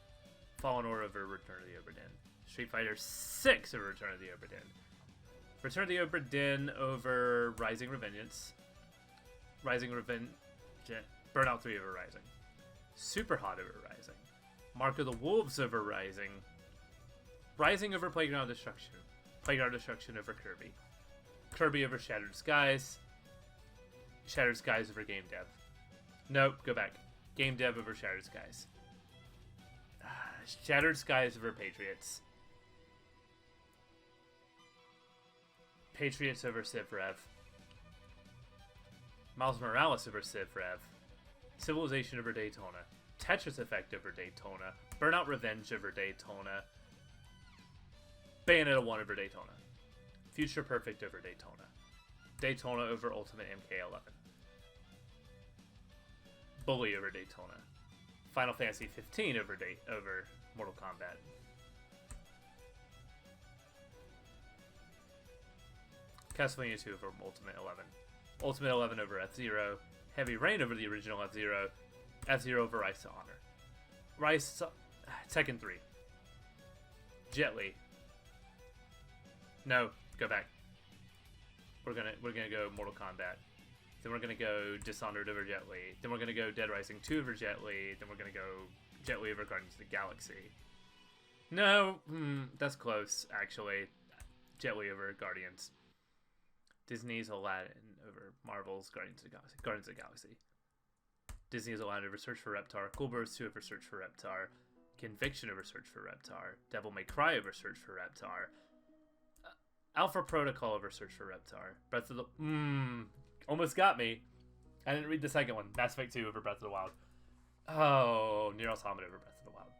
Fallen Order over Return of the Obra Dinn. Street Fighter 6 over Return of the Obra Dinn. Return of the Obra Dinn over Rising Revengeance. Burnout 3 over Rising. Super Hot over Rising. Mark of the Wolves over Rising. Rising over Playground Destruction. Playground Destruction over Kirby. Kirby over Shattered Skies. Shattered Skies over Game Dev. Nope, go back. Game Dev over Shattered Skies. Shattered Skies over Patriots. Patriots over Civ Rev. Miles Morales over Civ Rev. Civilization over Daytona. Tetris Effect over Daytona. Burnout Revenge over Daytona. Bayonetta 1 over Daytona. Future Perfect over Daytona. Daytona over Ultimate MK11. Bully over Daytona. Final Fantasy 15 over Mortal Kombat. Castlevania 2 over Ultimate 11. Ultimate 11 over F-Zero. Heavy Rain over the original F-Zero. F-Zero over Rise to Honor. Tekken 3. Jet Li. No, go back. We're gonna go Mortal Kombat. Then we're gonna go Dishonored over Jet Li. Then we're gonna go Dead Rising 2 over Jet Li. Then we're gonna go Jet Li over Guardians of the Galaxy. No, that's close actually. Jet Li over Guardians. Disney's Aladdin over Marvel's Guardians of the Galaxy. Guardians of the Galaxy. Disney's Aladdin over Search for Reptar. Cool Bros 2 over Search for Reptar. Conviction over Search for Reptar. Devil May Cry over Search for Reptar. Alpha Protocol over Search for Reptar. Breath of the... almost got me. I didn't read the second one. Mass Effect 2 over Breath of the Wild. Oh, Nier Automata over Breath of the Wild.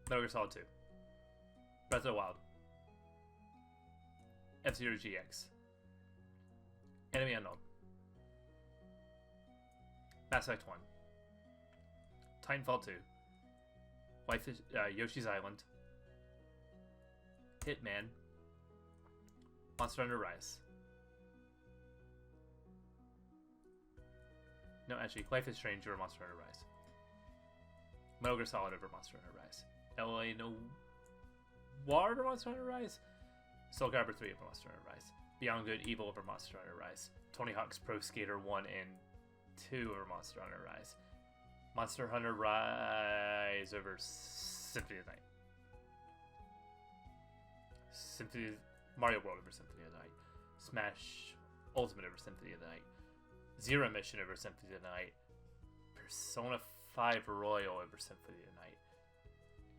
Metal Gear Solid 2. Breath of the Wild. F-Zero GX. Enemy Unknown. Mass Effect 1. Titanfall 2. Life is, Yoshi's Island. Hitman. Monster Hunter Rise. No, actually, Life is Strange over Monster Hunter Rise. Metal Gear Solid over Monster Hunter Rise. LA Noire over Monster Hunter Rise. Soul Calibur 3 over Monster Hunter Rise. Beyond Good Evil over Monster Hunter Rise. Tony Hawk's Pro Skater 1 and 2 over Monster Hunter Rise. Monster Hunter Rise over Symphony of the Night. Mario World over Symphony of the Night. Smash Ultimate over Symphony of the Night. Zero Mission over Symphony of the Night. Persona 5 Royal over Symphony of the Night.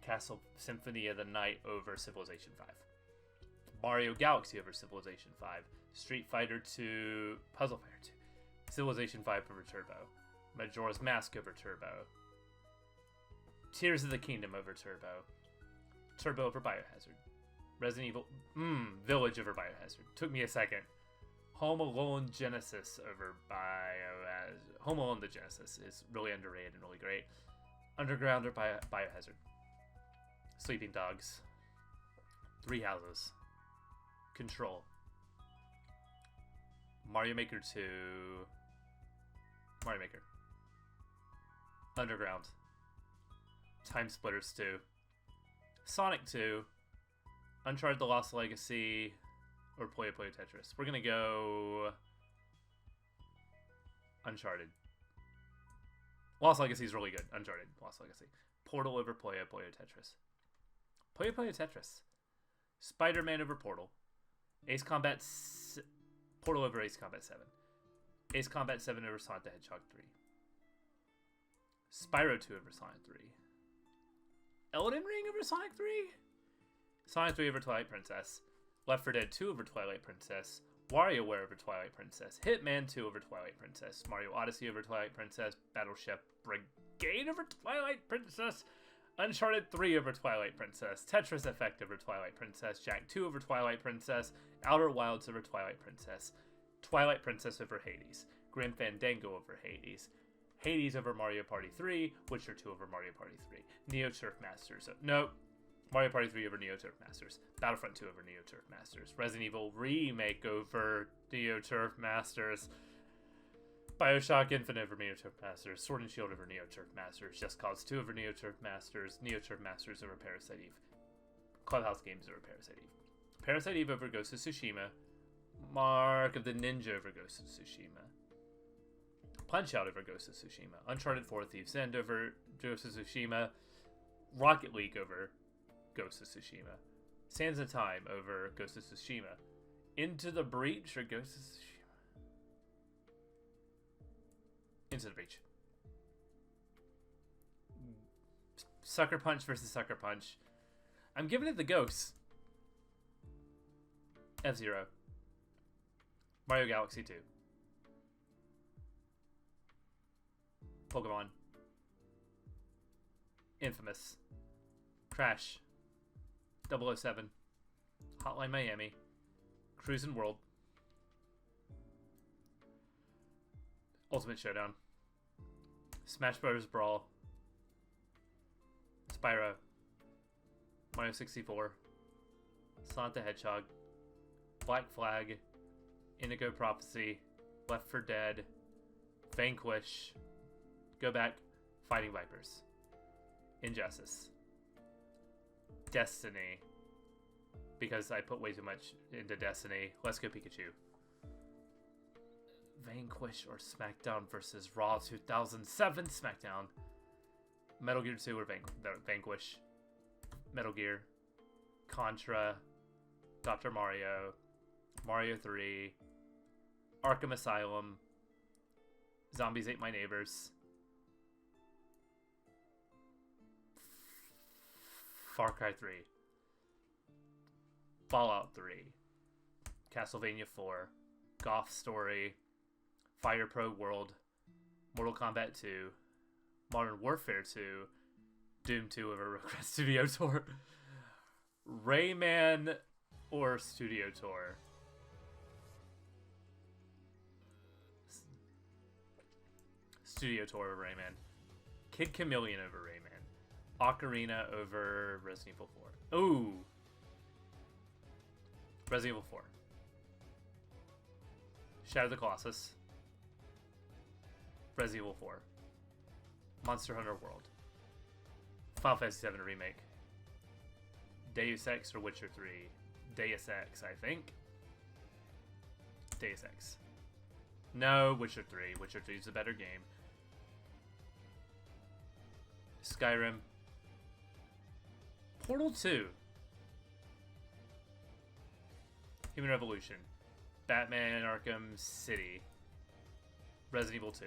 Castle Symphony of the Night over Civilization 5. Mario Galaxy over Civilization 5. Street Fighter 2, Puzzle Fighter 2. Civilization 5 over Turbo. Majora's Mask over Turbo. Tears of the Kingdom over Turbo. Turbo over Biohazard. Resident Evil, Village over Biohazard. Took me a second. Home Alone Genesis over Biohazard. Home Alone the Genesis is really underrated and really great. Underground or Biohazard. Sleeping Dogs. Three Houses. Control. Mario Maker 2. Mario Maker. Underground. Time Splitters 2. Sonic 2. Uncharted The Lost Legacy. Or Puyo Puyo Tetris. We're gonna go Uncharted. Lost Legacy is really good. Uncharted. Lost Legacy. Portal over Puyo Puyo Tetris. Puyo Puyo Tetris. Spider-Man over Portal. Ace Combat... Portal over Ace Combat 7. Ace Combat 7 over Sonic the Hedgehog 3. Spyro 2 over Sonic 3. Elden Ring over Sonic 3? Sonic 3 over Twilight Princess. Left 4 Dead 2 over Twilight Princess. WarioWare over Twilight Princess. Hitman 2 over Twilight Princess. Mario Odyssey over Twilight Princess. Battleship Brigade over Twilight Princess. Uncharted 3 over Twilight Princess. Tetris Effect over Twilight Princess. Jak 2 over Twilight Princess. Outer Wilds over Twilight Princess. Twilight Princess over Hades. Grim Fandango over Hades. Hades over Mario Party 3. Witcher 2 over Mario Party 3. Neo Turf Masters. Nope. Mario Party 3 over Neo Turf Masters. Battlefront 2 over Neo Turf Masters. Resident Evil Remake over Neo Turf Masters. Bioshock Infinite over Neo Turf Masters. Sword and Shield over Neo Turf Masters. Just Cause 2 over Neo Turf Masters. Neo Turf Masters over Parasite Eve. Clubhouse Games over Parasite Eve. Parasite Eve over Ghost of Tsushima. Mark of the Ninja over Ghost of Tsushima. Punch-Out over Ghost of Tsushima. Uncharted 4 Thieves End over Ghost of Tsushima. Rocket League over Ghost of Tsushima. Sands of Time over Ghost of Tsushima. Into the Breach or Ghost of Tsushima? Into the Breach. Sucker Punch versus Sucker Punch. I'm giving it the Ghost. F-Zero. Mario Galaxy 2. Pokemon. Infamous. Crash. 007. Hotline Miami. Cruisin' World. Ultimate Showdown. Smash Bros. Brawl. Spyro. Mario 64. Sonic the Hedgehog. Black Flag. Indigo Prophecy. Left 4 Dead. Vanquish. Go Back. Fighting Vipers. Injustice. Destiny. Because I put way too much into Destiny. Let's go Pikachu. Vanquish or SmackDown versus Raw 2007 SmackDown. Metal Gear 2 or Vanquish. Metal Gear. Contra. Dr. Mario. Mario 3. Arkham Asylum. Zombies Ate My Neighbors. Far Cry 3. Fallout 3. Castlevania 4. Goth Story. Fire Pro World. Mortal Kombat 2. Modern Warfare 2. Doom 2 of a Request Studio Tour. Rayman or Studio Tour. Studio Tour over Rayman. Kid Chameleon over Rayman. Ocarina over Resident Evil 4. Ooh. Resident Evil 4. Shadow of the Colossus. Resident Evil 4. Monster Hunter World. Final Fantasy VII Remake. Deus Ex or Witcher 3. Deus Ex, I think. Deus Ex. No, Witcher 3. Witcher 3 is a better game. Skyrim. Portal 2. Human Revolution. Batman Arkham City. Resident Evil 2.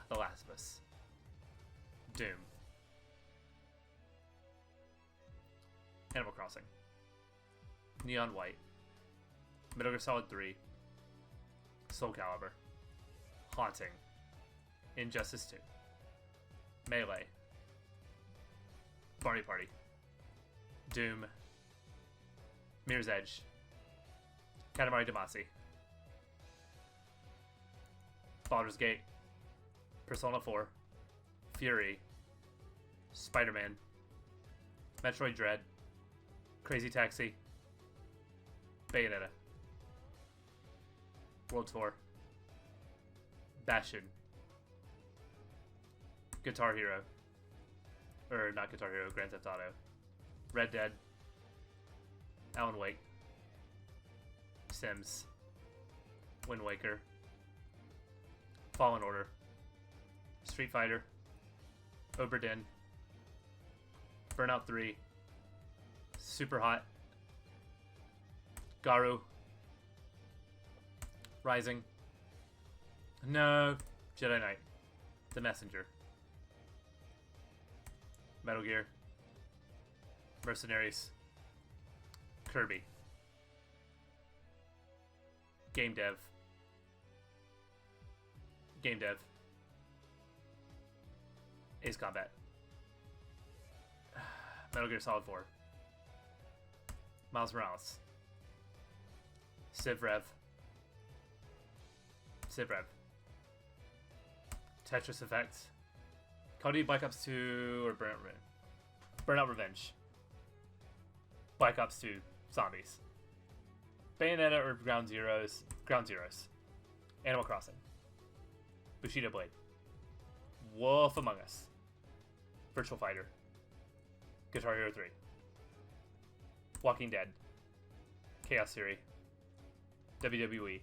The Last of Us. Doom. Animal Crossing. Neon White. Metal Gear Solid 3. Soul Calibur. Haunting. Injustice 2. Melee. Mario Party. Doom. Mirror's Edge. Katamari Damacy. Baldur's Gate. Persona 4. Fury. Spider-Man. Metroid Dread. Crazy Taxi. Bayonetta. World Tour. Bastion. Guitar Hero. Or not Guitar Hero, Grand Theft Auto. Red Dead. Alan Wake. Sims. Wind Waker. Fallen Order. Street Fighter. Oberdin. Burnout 3. Super Hot. Garu. Rising. No. Jedi Knight. The Messenger. Metal Gear. Mercenaries. Kirby. Game Dev. Game Dev. Ace Combat. Metal Gear Solid 4. Miles Morales. Civ Rev. Civ Rev. Tetris Effect. Call of Duty Black Ops 2 or Burnout Revenge. Black Ops 2 Zombies. Bayonetta or Ground Zeroes. Ground Zeroes. Animal Crossing. Bushido Blade. Wolf Among Us. Virtual Fighter. Guitar Hero 3. Walking Dead. Chaos Theory. WWE.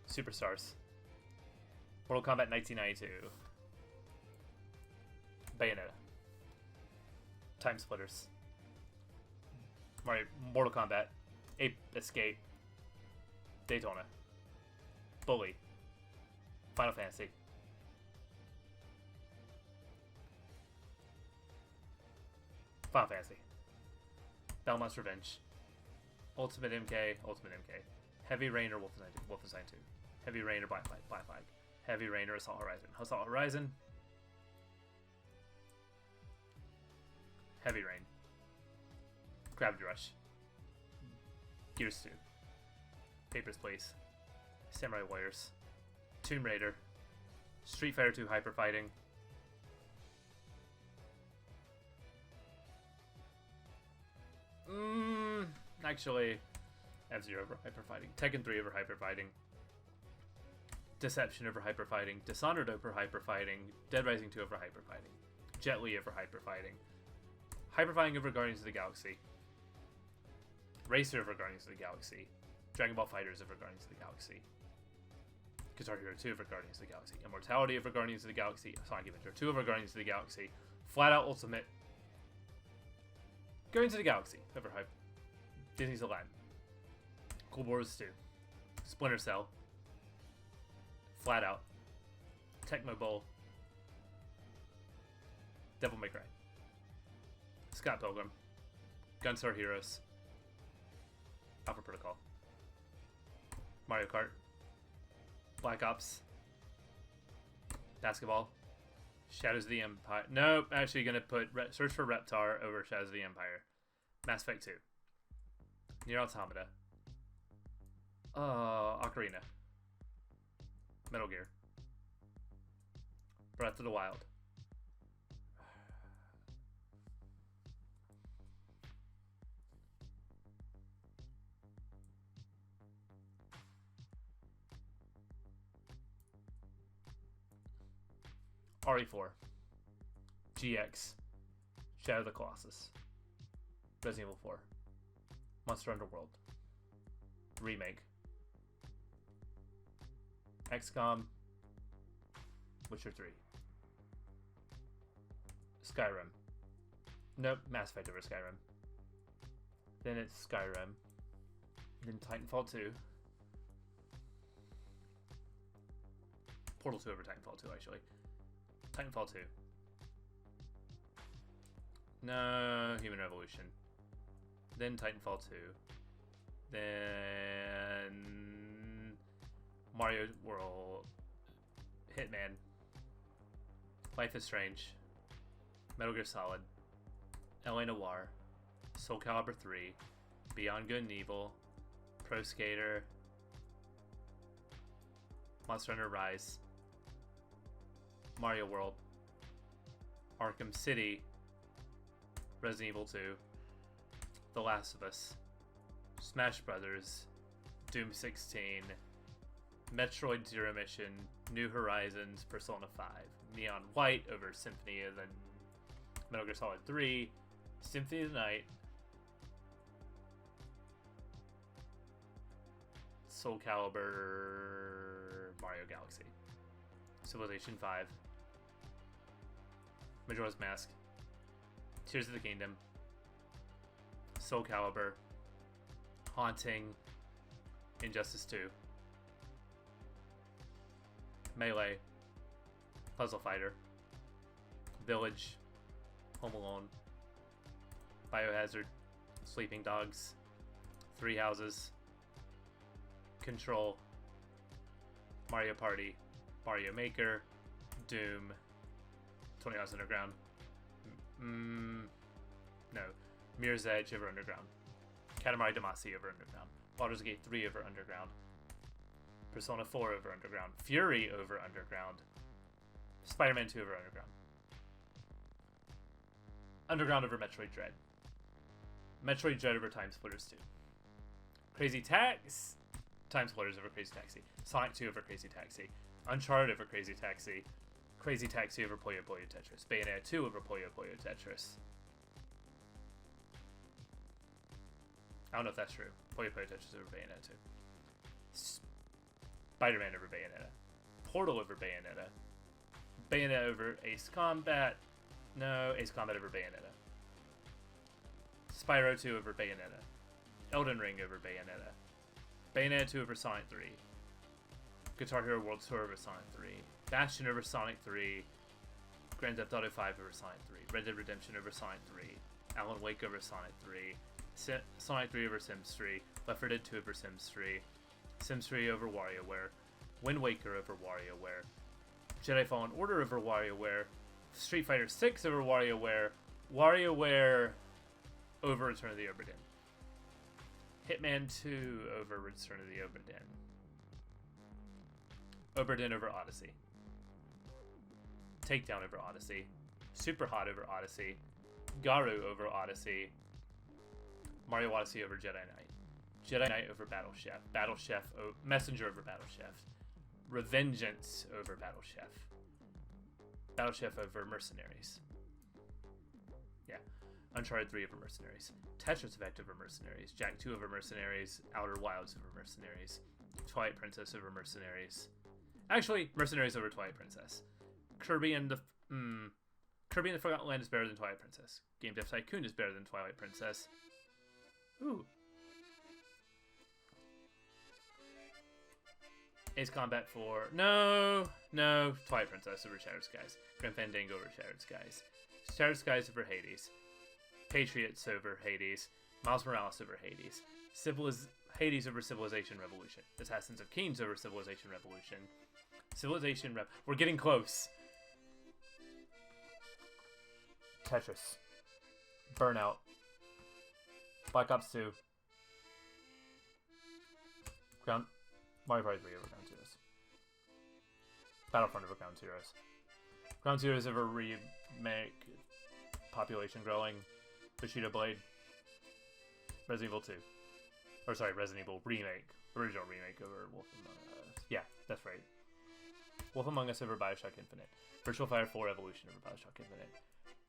Superstars. Mortal Kombat 1992. Bayonetta. Time Splitters. Mortal Kombat. Ape Escape. Daytona. Bully. Final Fantasy. Final Fantasy. Belmont's Revenge. Ultimate MK. Ultimate MK. Heavy Rain or Wolfenstein 2. Heavy Rain or Black Flag. Heavy Rain or Assault Horizon. Assault Horizon. Heavy Rain. Gravity Rush. Gears 2. Papers, Please. Samurai Warriors. Tomb Raider. Street Fighter 2 Hyper Fighting. Actually, F-Zero over Hyper Fighting. Tekken 3 over Hyper Fighting. Deception over Hyper Fighting. Dishonored over Hyper Fighting. Dead Rising 2 over Hyper Fighting. Jet Li over Hyper Fighting. Hyper Fighting over Guardians of the Galaxy. Racer over Guardians of the Galaxy. Dragon Ball FighterZ over Guardians of the Galaxy. Guitar Hero 2 over Guardians of the Galaxy. Immortality over Guardians of the Galaxy. Sonic Adventure 2 over Guardians of the Galaxy. Flat Out Ultimate. Guardians of the Galaxy over Disney's Aladdin. Cool Wars 2. Splinter Cell. Flat Out, Tecmo Bowl, Devil May Cry, Scott Pilgrim, Gunstar Heroes, Alpha Protocol, Mario Kart, Black Ops, Basketball, Shadows of the Empire. Nope, actually gonna put Search for Reptar over Shadows of the Empire. Mass Effect 2. Nier Automata. Ocarina. Metal Gear. Breath of the Wild. RE4. GX. Shadow of the Colossus. Resident Evil 4. Monster Underworld. Remake. XCOM. Witcher 3. Skyrim. Nope, Mass Effect over Skyrim. Then it's Skyrim. Then Titanfall 2. Portal 2 over Titanfall 2, actually. Titanfall 2. No, Human Revolution. Then Titanfall 2. Then Mario World. Hitman. Life is Strange. Metal Gear Solid. LA Noire. Soul Calibur 3. Beyond Good and Evil. Pro Skater. Monster Hunter Rise. Mario World. Arkham City. Resident Evil 2. The Last of Us. Smash Brothers. Doom 16. Metroid Zero Mission. New Horizons. Persona 5. Neon White over Symphony of the Metal Gear Solid 3. Symphony of the Night. Soul Calibur. Mario Galaxy. Civilization 5. Majora's Mask. Tears of the Kingdom. Soul Calibur. Haunting. Injustice 2. Melee. Puzzle Fighter. Village. Home Alone. Biohazard. Sleeping Dogs. Three Houses. Control. Mario Party. Mario Maker. Doom. 20 Hours Underground. No. Mirror's Edge over Underground. Katamari Damacy over Underground. Baldur's Gate 3 over Underground. Persona 4 over Underground. Fury over Underground. Spider-Man 2 over Underground. Underground over Metroid Dread. Metroid Dread over Time Splitters 2. Crazy Taxi. Time Splitters over Crazy Taxi. Sonic 2 over Crazy Taxi. Uncharted over Crazy Taxi. Crazy Taxi over Puyo Puyo Tetris. Bayonetta 2 over Puyo Puyo Tetris. I don't know if that's true. Puyo Puyo Tetris over Bayonetta 2. Spider-Man over Bayonetta. Portal over Bayonetta. Bayonetta over Ace Combat. No, Ace Combat over Bayonetta. Spyro 2 over Bayonetta. Elden Ring over Bayonetta. Bayonetta 2 over Sonic 3. Guitar Hero World Tour over Sonic 3. Bastion over Sonic 3. Grand Theft Auto 5 over Sonic 3. Red Dead Redemption over Sonic 3. Alan Wake over Sonic 3. Sonic 3 over Sims 3. Left 4 Dead 2 over Sims 3. Sims 3 over WarioWare. Wind Waker over WarioWare. Jedi Fallen Order over WarioWare. Street Fighter 6 over WarioWare. WarioWare over Return of the Obra Dinn. Hitman 2 over Return of the Obra Dinn. Obra Dinn over Odyssey. Takedown over Odyssey. Super Hot over Odyssey. Garu over Odyssey. Mario Odyssey over Jedi Knight. Jedi Knight over Battle Chef. Battle Chef Messenger over Battle Chef. Revengeance over Battle Chef. Battle Chef over Mercenaries. Yeah. Uncharted 3 over Mercenaries. Tetris Effect over Mercenaries. Jak 2 over Mercenaries. Outer Wilds over Mercenaries. Twilight Princess over Mercenaries. Actually, Mercenaries over Twilight Princess. Kirby and the Forgotten Land is better than Twilight Princess. Game Dev Tycoon is better than Twilight Princess. Ooh. Ace Combat 4. No. Twilight Princess over Shattered Skies. Grim Fandango over Shattered Skies. Shattered Skies over Hades. Patriots over Hades. Miles Morales over Hades. Hades over Civilization Revolution. Assassins of Kings over Civilization Revolution. We're getting close. Tetris. Burnout. Black Ops 2. Mario Party 3 over Ground Zeroes. Battlefront over Ground Zeroes. Ground Zeroes over remake. Population growing. Bushido Blade. Resident Evil 2. Or sorry, Resident Evil remake. Original remake over Wolf Among Us. Yeah, that's right. Wolf Among Us over Bioshock Infinite. Virtual Fighter 4 Evolution over Bioshock Infinite.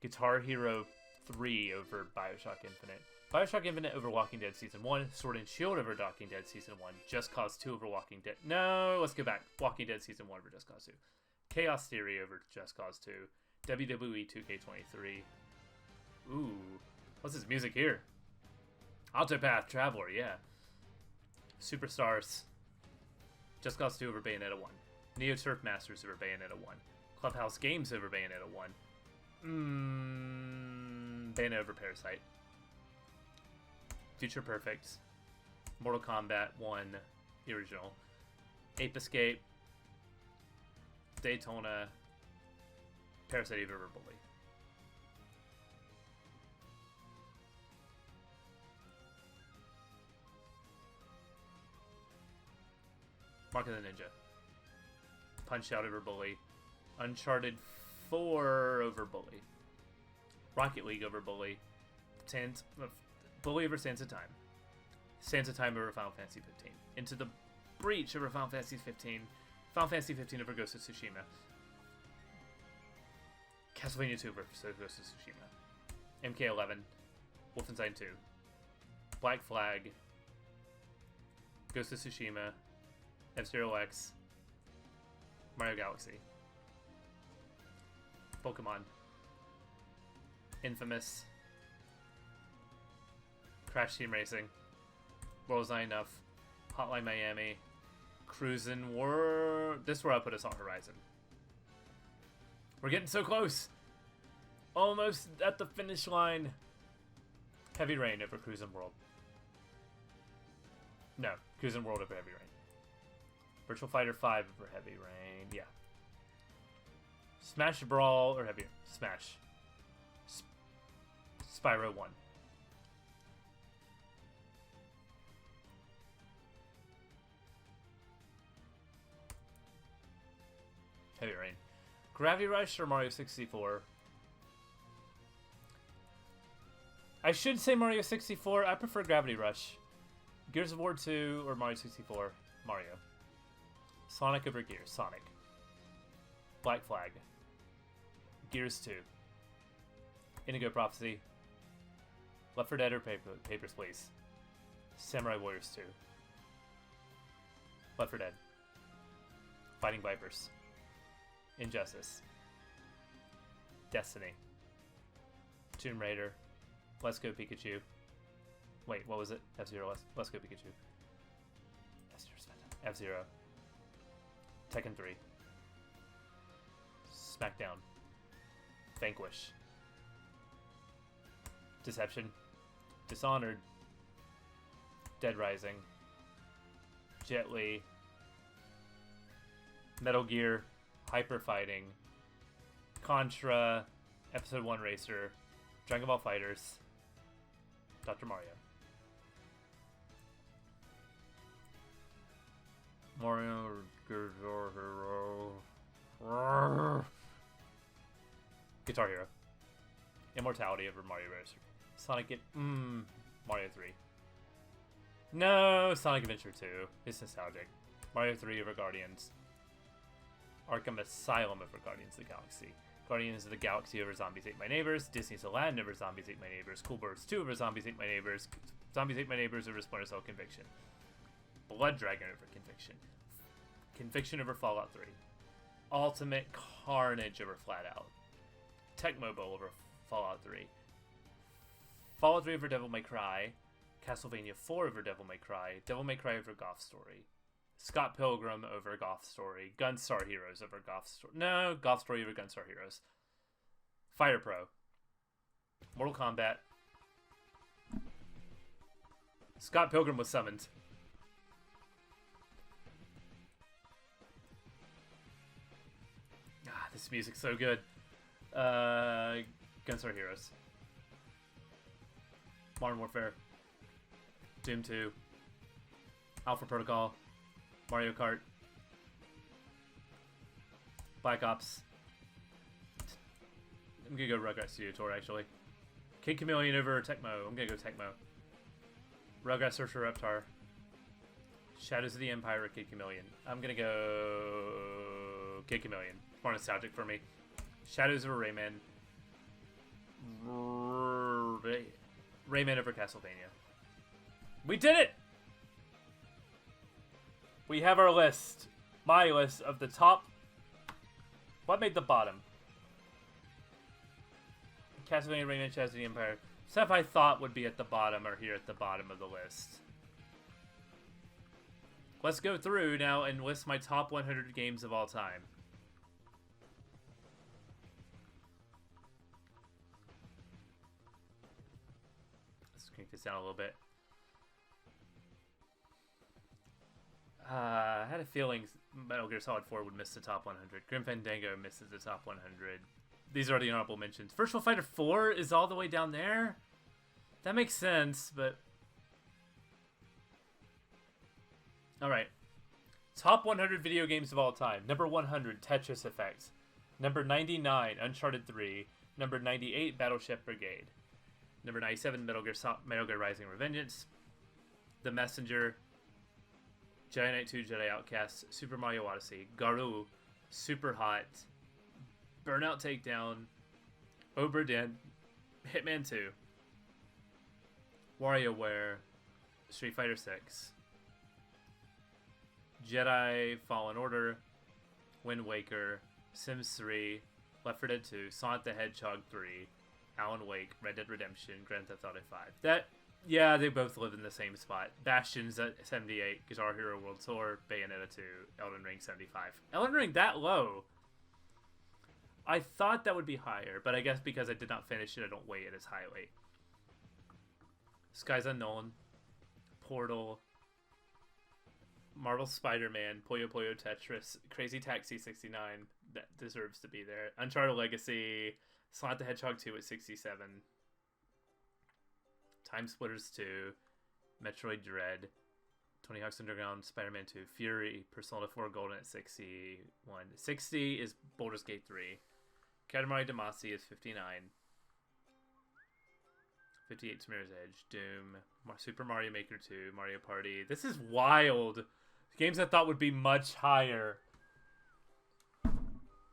Guitar Hero 3 over Bioshock Infinite. Bioshock Infinite over Walking Dead Season 1. Sword and Shield over Walking Dead Season 1. Just Cause 2 over Walking Dead. No, let's go back. Walking Dead Season 1 over Just Cause 2. Chaos Theory over Just Cause 2. WWE 2K23. Ooh. What's this music here? Octopath Traveler, yeah. Superstars. Just Cause 2 over Bayonetta 1. Neo Turf Masters over Bayonetta 1. Clubhouse Games over Bayonetta 1. Bayonetta over Parasite. Future Perfect. Mortal Kombat 1. The original. Ape Escape. Daytona. Parasite over Bully. Mark of the Ninja. Punch Out over Bully. Uncharted 4 over Bully. Rocket League over Bully. Bully over Sands of Time. Sands of Time over Final Fantasy 15. Into the Breach over Final Fantasy 15. Final Fantasy 15 over Ghost of Tsushima. Castlevania 2 over Ghost of Tsushima. MK11. Wolfenstein 2. Black Flag. Ghost of Tsushima. F-Zero X. Mario Galaxy. Pokemon. Infamous. Crash Team Racing. World's Not Enough. Hotline Miami. Cruisin' World. This is where I put Assault Horizon. We're getting so close. Almost at the finish line. Heavy Rain over Cruisin' World. No, Cruisin' World over Heavy Rain. Virtual Fighter 5 over Heavy Rain. Yeah. Smash Brawl or Heavy Smash. Spyro 1. Heavy Rain. Gravity Rush or Mario 64? I should say Mario 64. I prefer Gravity Rush. Gears of War 2 or Mario 64? Mario. Sonic over Gears. Sonic. Black Flag. Gears 2. Indigo Prophecy. Left 4 Dead or Papers, Please. Samurai Warriors 2. Left 4 Dead. Fighting Vipers. Injustice. Destiny. Tomb Raider. Let's Go Pikachu. Wait, what was it? F-Zero. Let's Go Pikachu. F-Zero. Tekken 3. Smackdown. Vanquish. Deception. Dishonored. Dead Rising. Jet Li. Metal Gear. Hyper Fighting. Contra. Episode 1 Racer. Dragon Ball Fighters. Dr. Mario. Mario Guitar Hero. Guitar Hero. Immortality over Mario Bros. Sonic Mario 3. No, Sonic Adventure 2. It's nostalgic. Mario 3 over Guardians. Arkham Asylum over Guardians of the Galaxy. Guardians of the Galaxy over Zombies Ate My Neighbors. Disney's Aladdin over Zombies Ate My Neighbors. Cool Birds 2 over Zombies Ate My Neighbors. Zombies Ate My Neighbors over Splinter Cell Conviction. Blood Dragon over Conviction. Conviction over Fallout 3. Ultimate Carnage over Flat Out. Tecmo Bowl over Fallout 3. Fallout 3 over Devil May Cry. Castlevania 4 over Devil May Cry. Devil May Cry over Golf Story. Scott Pilgrim over Golf Story. Gunstar Heroes over Golf Story. No, Golf Story over Gunstar Heroes. Fire Pro. Mortal Kombat. Scott Pilgrim was summoned. Ah, this music's so good. Gunstar Heroes. Modern Warfare. Doom 2. Alpha Protocol. Mario Kart. Black Ops. I'm gonna go Rugrats Studio Tour, actually. Kid Chameleon over Tecmo. I'm gonna go Tecmo. Rugrats Search for Reptar. Shadows of the Empire or Kid Chameleon. I'm gonna go Kid Chameleon. More nostalgic for me. Shadows over Rayman. Rayman over Castlevania. We did it! We have our list. My list of the top. What made the bottom? Castlevania, Rayman, Shadows of the Empire. Stuff I thought would be at the bottom are here at the bottom of the list. Let's go through now and list my top 100 games of all time. Let's crank this down a little bit. I had a feeling Metal Gear Solid 4 would miss the top 100. Grim Fandango misses the top 100. These are the honorable mentions. Virtual Fighter 4 is all the way down there? That makes sense, but... Alright. Top 100 video games of all time. Number 100, Tetris Effect. Number 99, Uncharted 3. Number 98, Battleship Brigade. Number 97, Metal Gear Rising: Revengeance. The Messenger. Jedi Knight 2, Jedi Outcast. Super Mario Odyssey. Garou. Super Hot. Burnout Takedown. Obra Hitman 2. WarioWare. Street Fighter 6. Jedi Fallen Order. Wind Waker. Sims 3. Left 4 Dead 2. Sonic the Hedgehog 3. Alan Wake. Red Dead Redemption. Grand Theft Auto 5. Yeah, they both live in the same spot. Bastion's at 78. Guitar Hero World Tour. Bayonetta 2. Elden Ring 75. Elden Ring that low? I thought that would be higher, but I guess because I did not finish it, I don't weigh it as highly. Skies Unknown, Portal, Marvel Spider-Man, Puyo Puyo Tetris, Crazy Taxi 69, that deserves to be there. Uncharted Legacy, Sonic the Hedgehog 2 at 67, Time Splitters 2, Metroid Dread, Tony Hawk's Underground, Spider-Man 2, Fury, Persona 4 Golden at 61. 60 is Baldur's Gate 3. Katamari Damacy is 59. 58 Smear's Edge. Doom. Super Mario Maker 2. Mario Party. This is wild. Games I thought would be much higher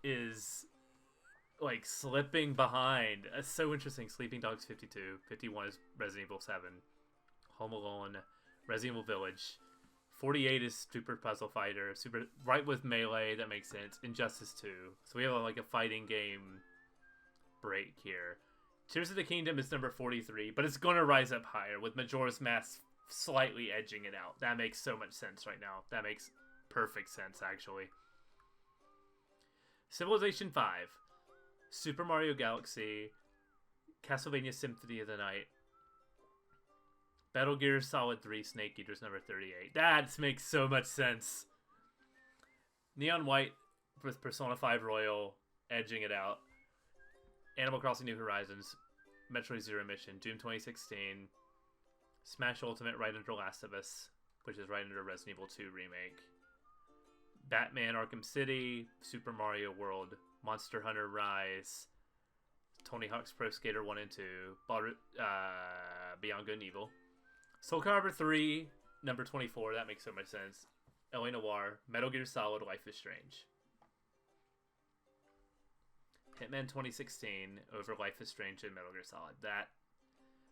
is like slipping behind. That's so interesting. Sleeping Dogs 52. 51 is Resident Evil 7. Home Alone. Resident Evil Village. 48 is Super Puzzle Fighter. Right with Melee, that makes sense. Injustice 2. So we have like a fighting game break here. Tears of the Kingdom is number 43, but it's going to rise up higher with Majora's Mask slightly edging it out. That makes so much sense right now. That makes perfect sense, actually. Civilization 5. Super Mario Galaxy. Castlevania Symphony of the Night. Battle Gear Solid 3 Snake Eaters number 38. That makes so much sense. Neon White with Persona 5 Royal edging it out. Animal Crossing New Horizons. Metroid Zero Mission. Doom 2016. Smash Ultimate right under Last of Us, which is right under Resident Evil 2 Remake. Batman Arkham City. Super Mario World. Monster Hunter Rise. Tony Hawk's Pro Skater 1 and 2. Beyond Good and Evil. Soul Calibur 3, number 24, that makes so much sense. L.A. Noire, Metal Gear Solid, Life is Strange. Hitman 2016 over Life is Strange and Metal Gear Solid. That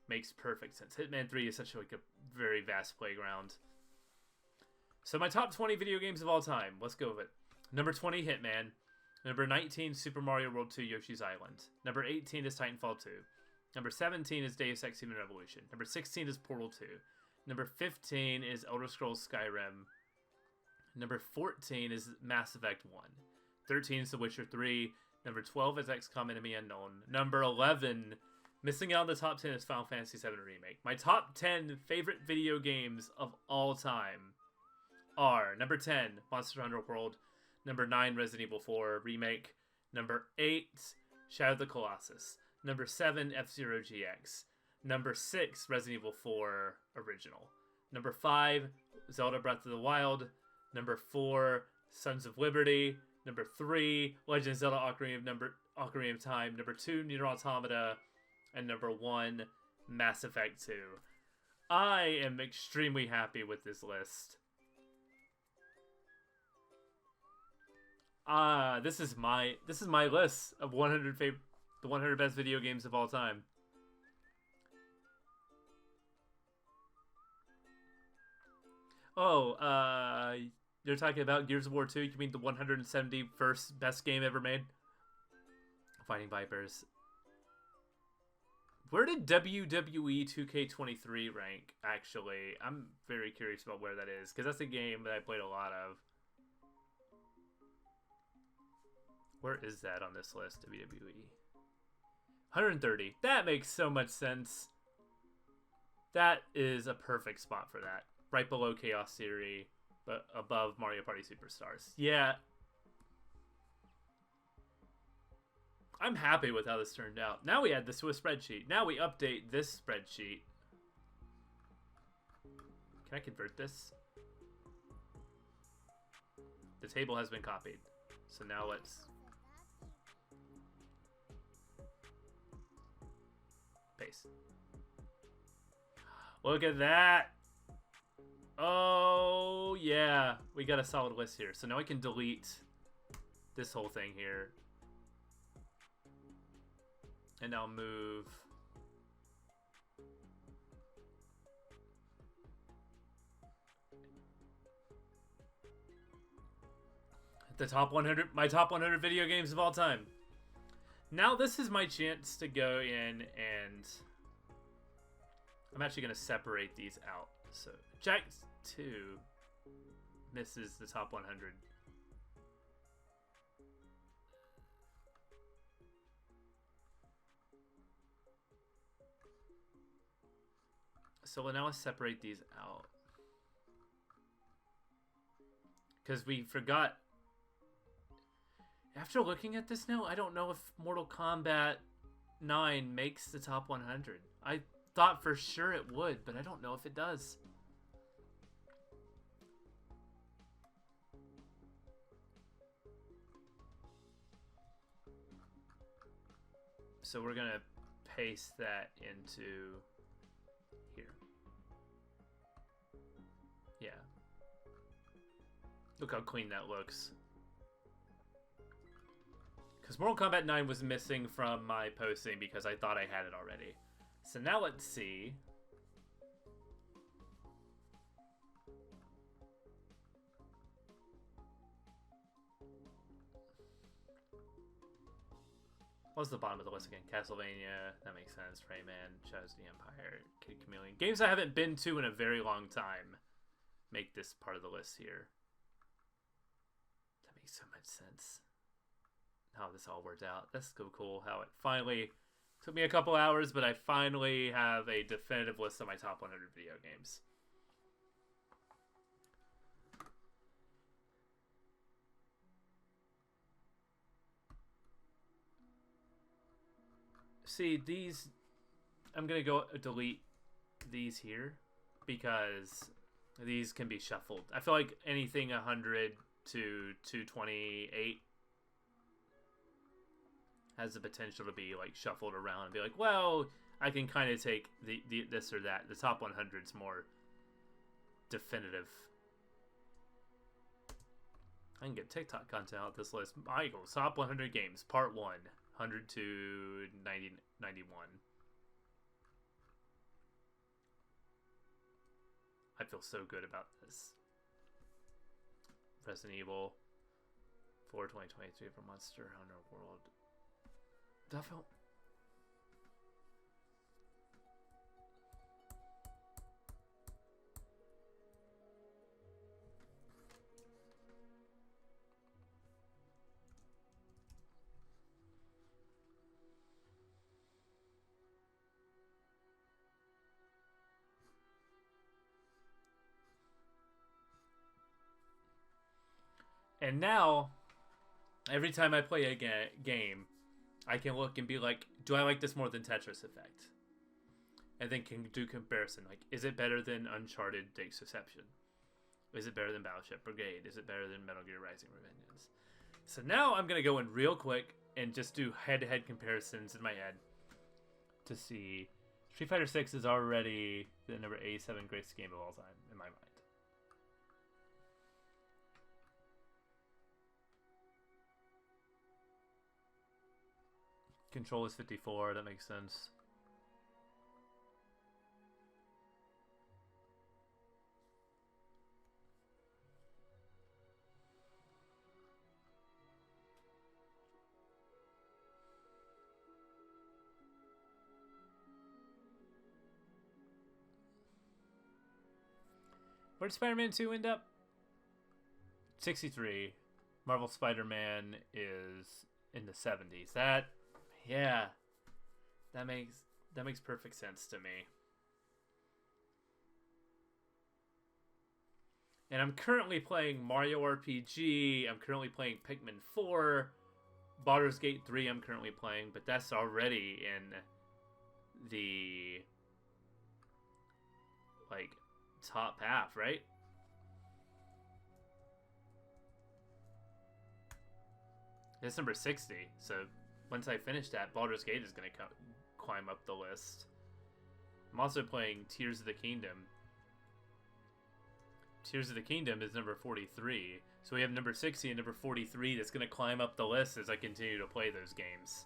makes perfect sense. Hitman 3 is such like a very vast playground. So my top 20 video games of all time. Let's go with it. Number 20, Hitman. Number 19, Super Mario World 2, Yoshi's Island. Number 18 is Titanfall 2. Number 17 is Deus Ex Human Revolution. Number 16 is Portal 2. Number 15 is Elder Scrolls Skyrim. Number 14 is Mass Effect 1. 13 is The Witcher 3. Number 12 is XCOM Enemy Unknown. Number 11, missing out on the top 10, is Final Fantasy VII Remake. My top 10 favorite video games of all time are number 10, Monster Hunter World. Number 9, Resident Evil 4 Remake. Number 8, Shadow of the Colossus. Number 7, F-Zero GX. Number 6, Resident Evil 4 Original. Number 5, Zelda Breath of the Wild. Number 4, Sons of Liberty. Number 3, Legend of Zelda Ocarina of Time. Number 2, Nier Automata. And number 1, Mass Effect 2. I am extremely happy with this list. This is my list of the 100 best video games of all time. Oh, you're talking about Gears of War 2? You mean the 171st best game ever made? Fighting Vipers. Where did WWE 2K23 rank, actually? I'm very curious about where that is, because that's a game that I played a lot of. Where is that on this list, WWE? 130. That makes so much sense. That is a perfect spot for that. Right below Chaos Theory, but above Mario Party Superstars. Yeah. I'm happy with how this turned out. Now we add this to a spreadsheet. Now we update this spreadsheet. Can I convert this? The table has been copied. So now let's... paste. Look at that! Oh, yeah. We got a solid list here. So now I can delete this whole thing here. And I'll move... the top 100, my top 100 video games of all time. Now this is my chance to go in and... I'm actually going to separate these out. So, Jack 2 misses the top 100. So now let's separate these out. Because we forgot... After looking at this now, I don't know if Mortal Kombat 9 makes the top 100. I thought for sure it would, but I don't know if it does. So we're gonna paste that into here. Yeah. Look how clean that looks. Because Mortal Kombat 9 was missing from my posting because I thought I had it already. So now let's see. What's the bottom of the list again? Castlevania, that makes sense. Rayman, Shadows of the Empire, Kid Chameleon. Games I haven't been to in a very long time make this part of the list here. That makes so much sense. How this all worked out. That's so cool how it finally took me a couple hours, but I finally have a definitive list of my top 100 video games. See, these... I'm going to go delete these here because these can be shuffled. I feel like anything 100 to 228 has the potential to be like shuffled around and be like, well, I can kind of take the this or that. The top 100's more definitive. I can get TikTok content out this list. Michael's top 100 games, part 1, 100 to 90, 91. I feel so good about this. Resident Evil 4 2023 for Monster Hunter World. Duffel. And now, every time I play a game, I can look and be like, do I like this more than Tetris Effect? And then can do comparison. Like, is it better than Uncharted Drake's Deception? Is it better than Battleship Brigade? Is it better than Metal Gear Rising: Revengeance? So now I'm going to go in real quick and just do head-to-head comparisons in my head to see. Street Fighter 6 is already the number 87 greatest game of all time in my mind. Control is 54, that makes sense. Where did Spider-Man 2 end up? 63. Marvel Spider-Man is in the 70s. That makes perfect sense to me. And I'm currently playing Mario RPG. I'm currently playing Pikmin 4. Baldur's Gate 3 I'm currently playing, but that's already in the top half, right? It's number 60, so once I finish that, Baldur's Gate is going to climb up the list. I'm also playing Tears of the Kingdom. Tears of the Kingdom is number 43, so we have number 60 and number 43 that's going to climb up the list as I continue to play those games.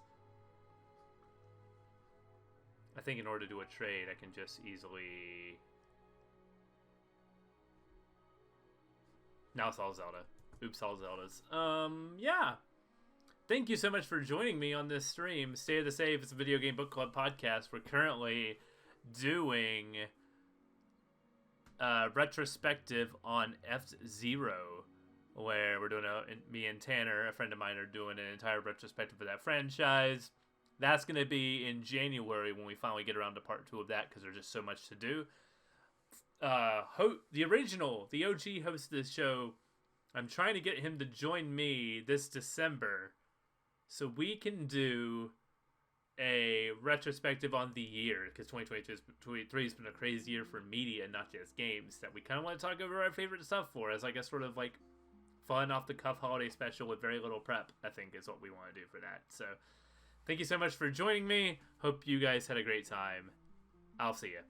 I think in order to do a trade, I can just easily... Now it's all Zelda. Oops, all Zeldas. Yeah. Thank you so much for joining me on this stream. Stay of the Save. It's a video game book club podcast. We're currently doing a retrospective on F-Zero, where we're doing me and Tanner, a friend of mine, are doing an entire retrospective of that franchise. That's going to be in January when we finally get around to part 2 of that, because there's just so much to do. The OG host of this show, I'm trying to get him to join me this December so we can do a retrospective on the year, because 2023 has been a crazy year for media, not just games, that we kind of want to talk over our favorite stuff for as like a sort of like fun off the cuff holiday special with very little prep, I think is what we want to do for that. So thank you so much for joining me. Hope you guys had a great time. I'll see you.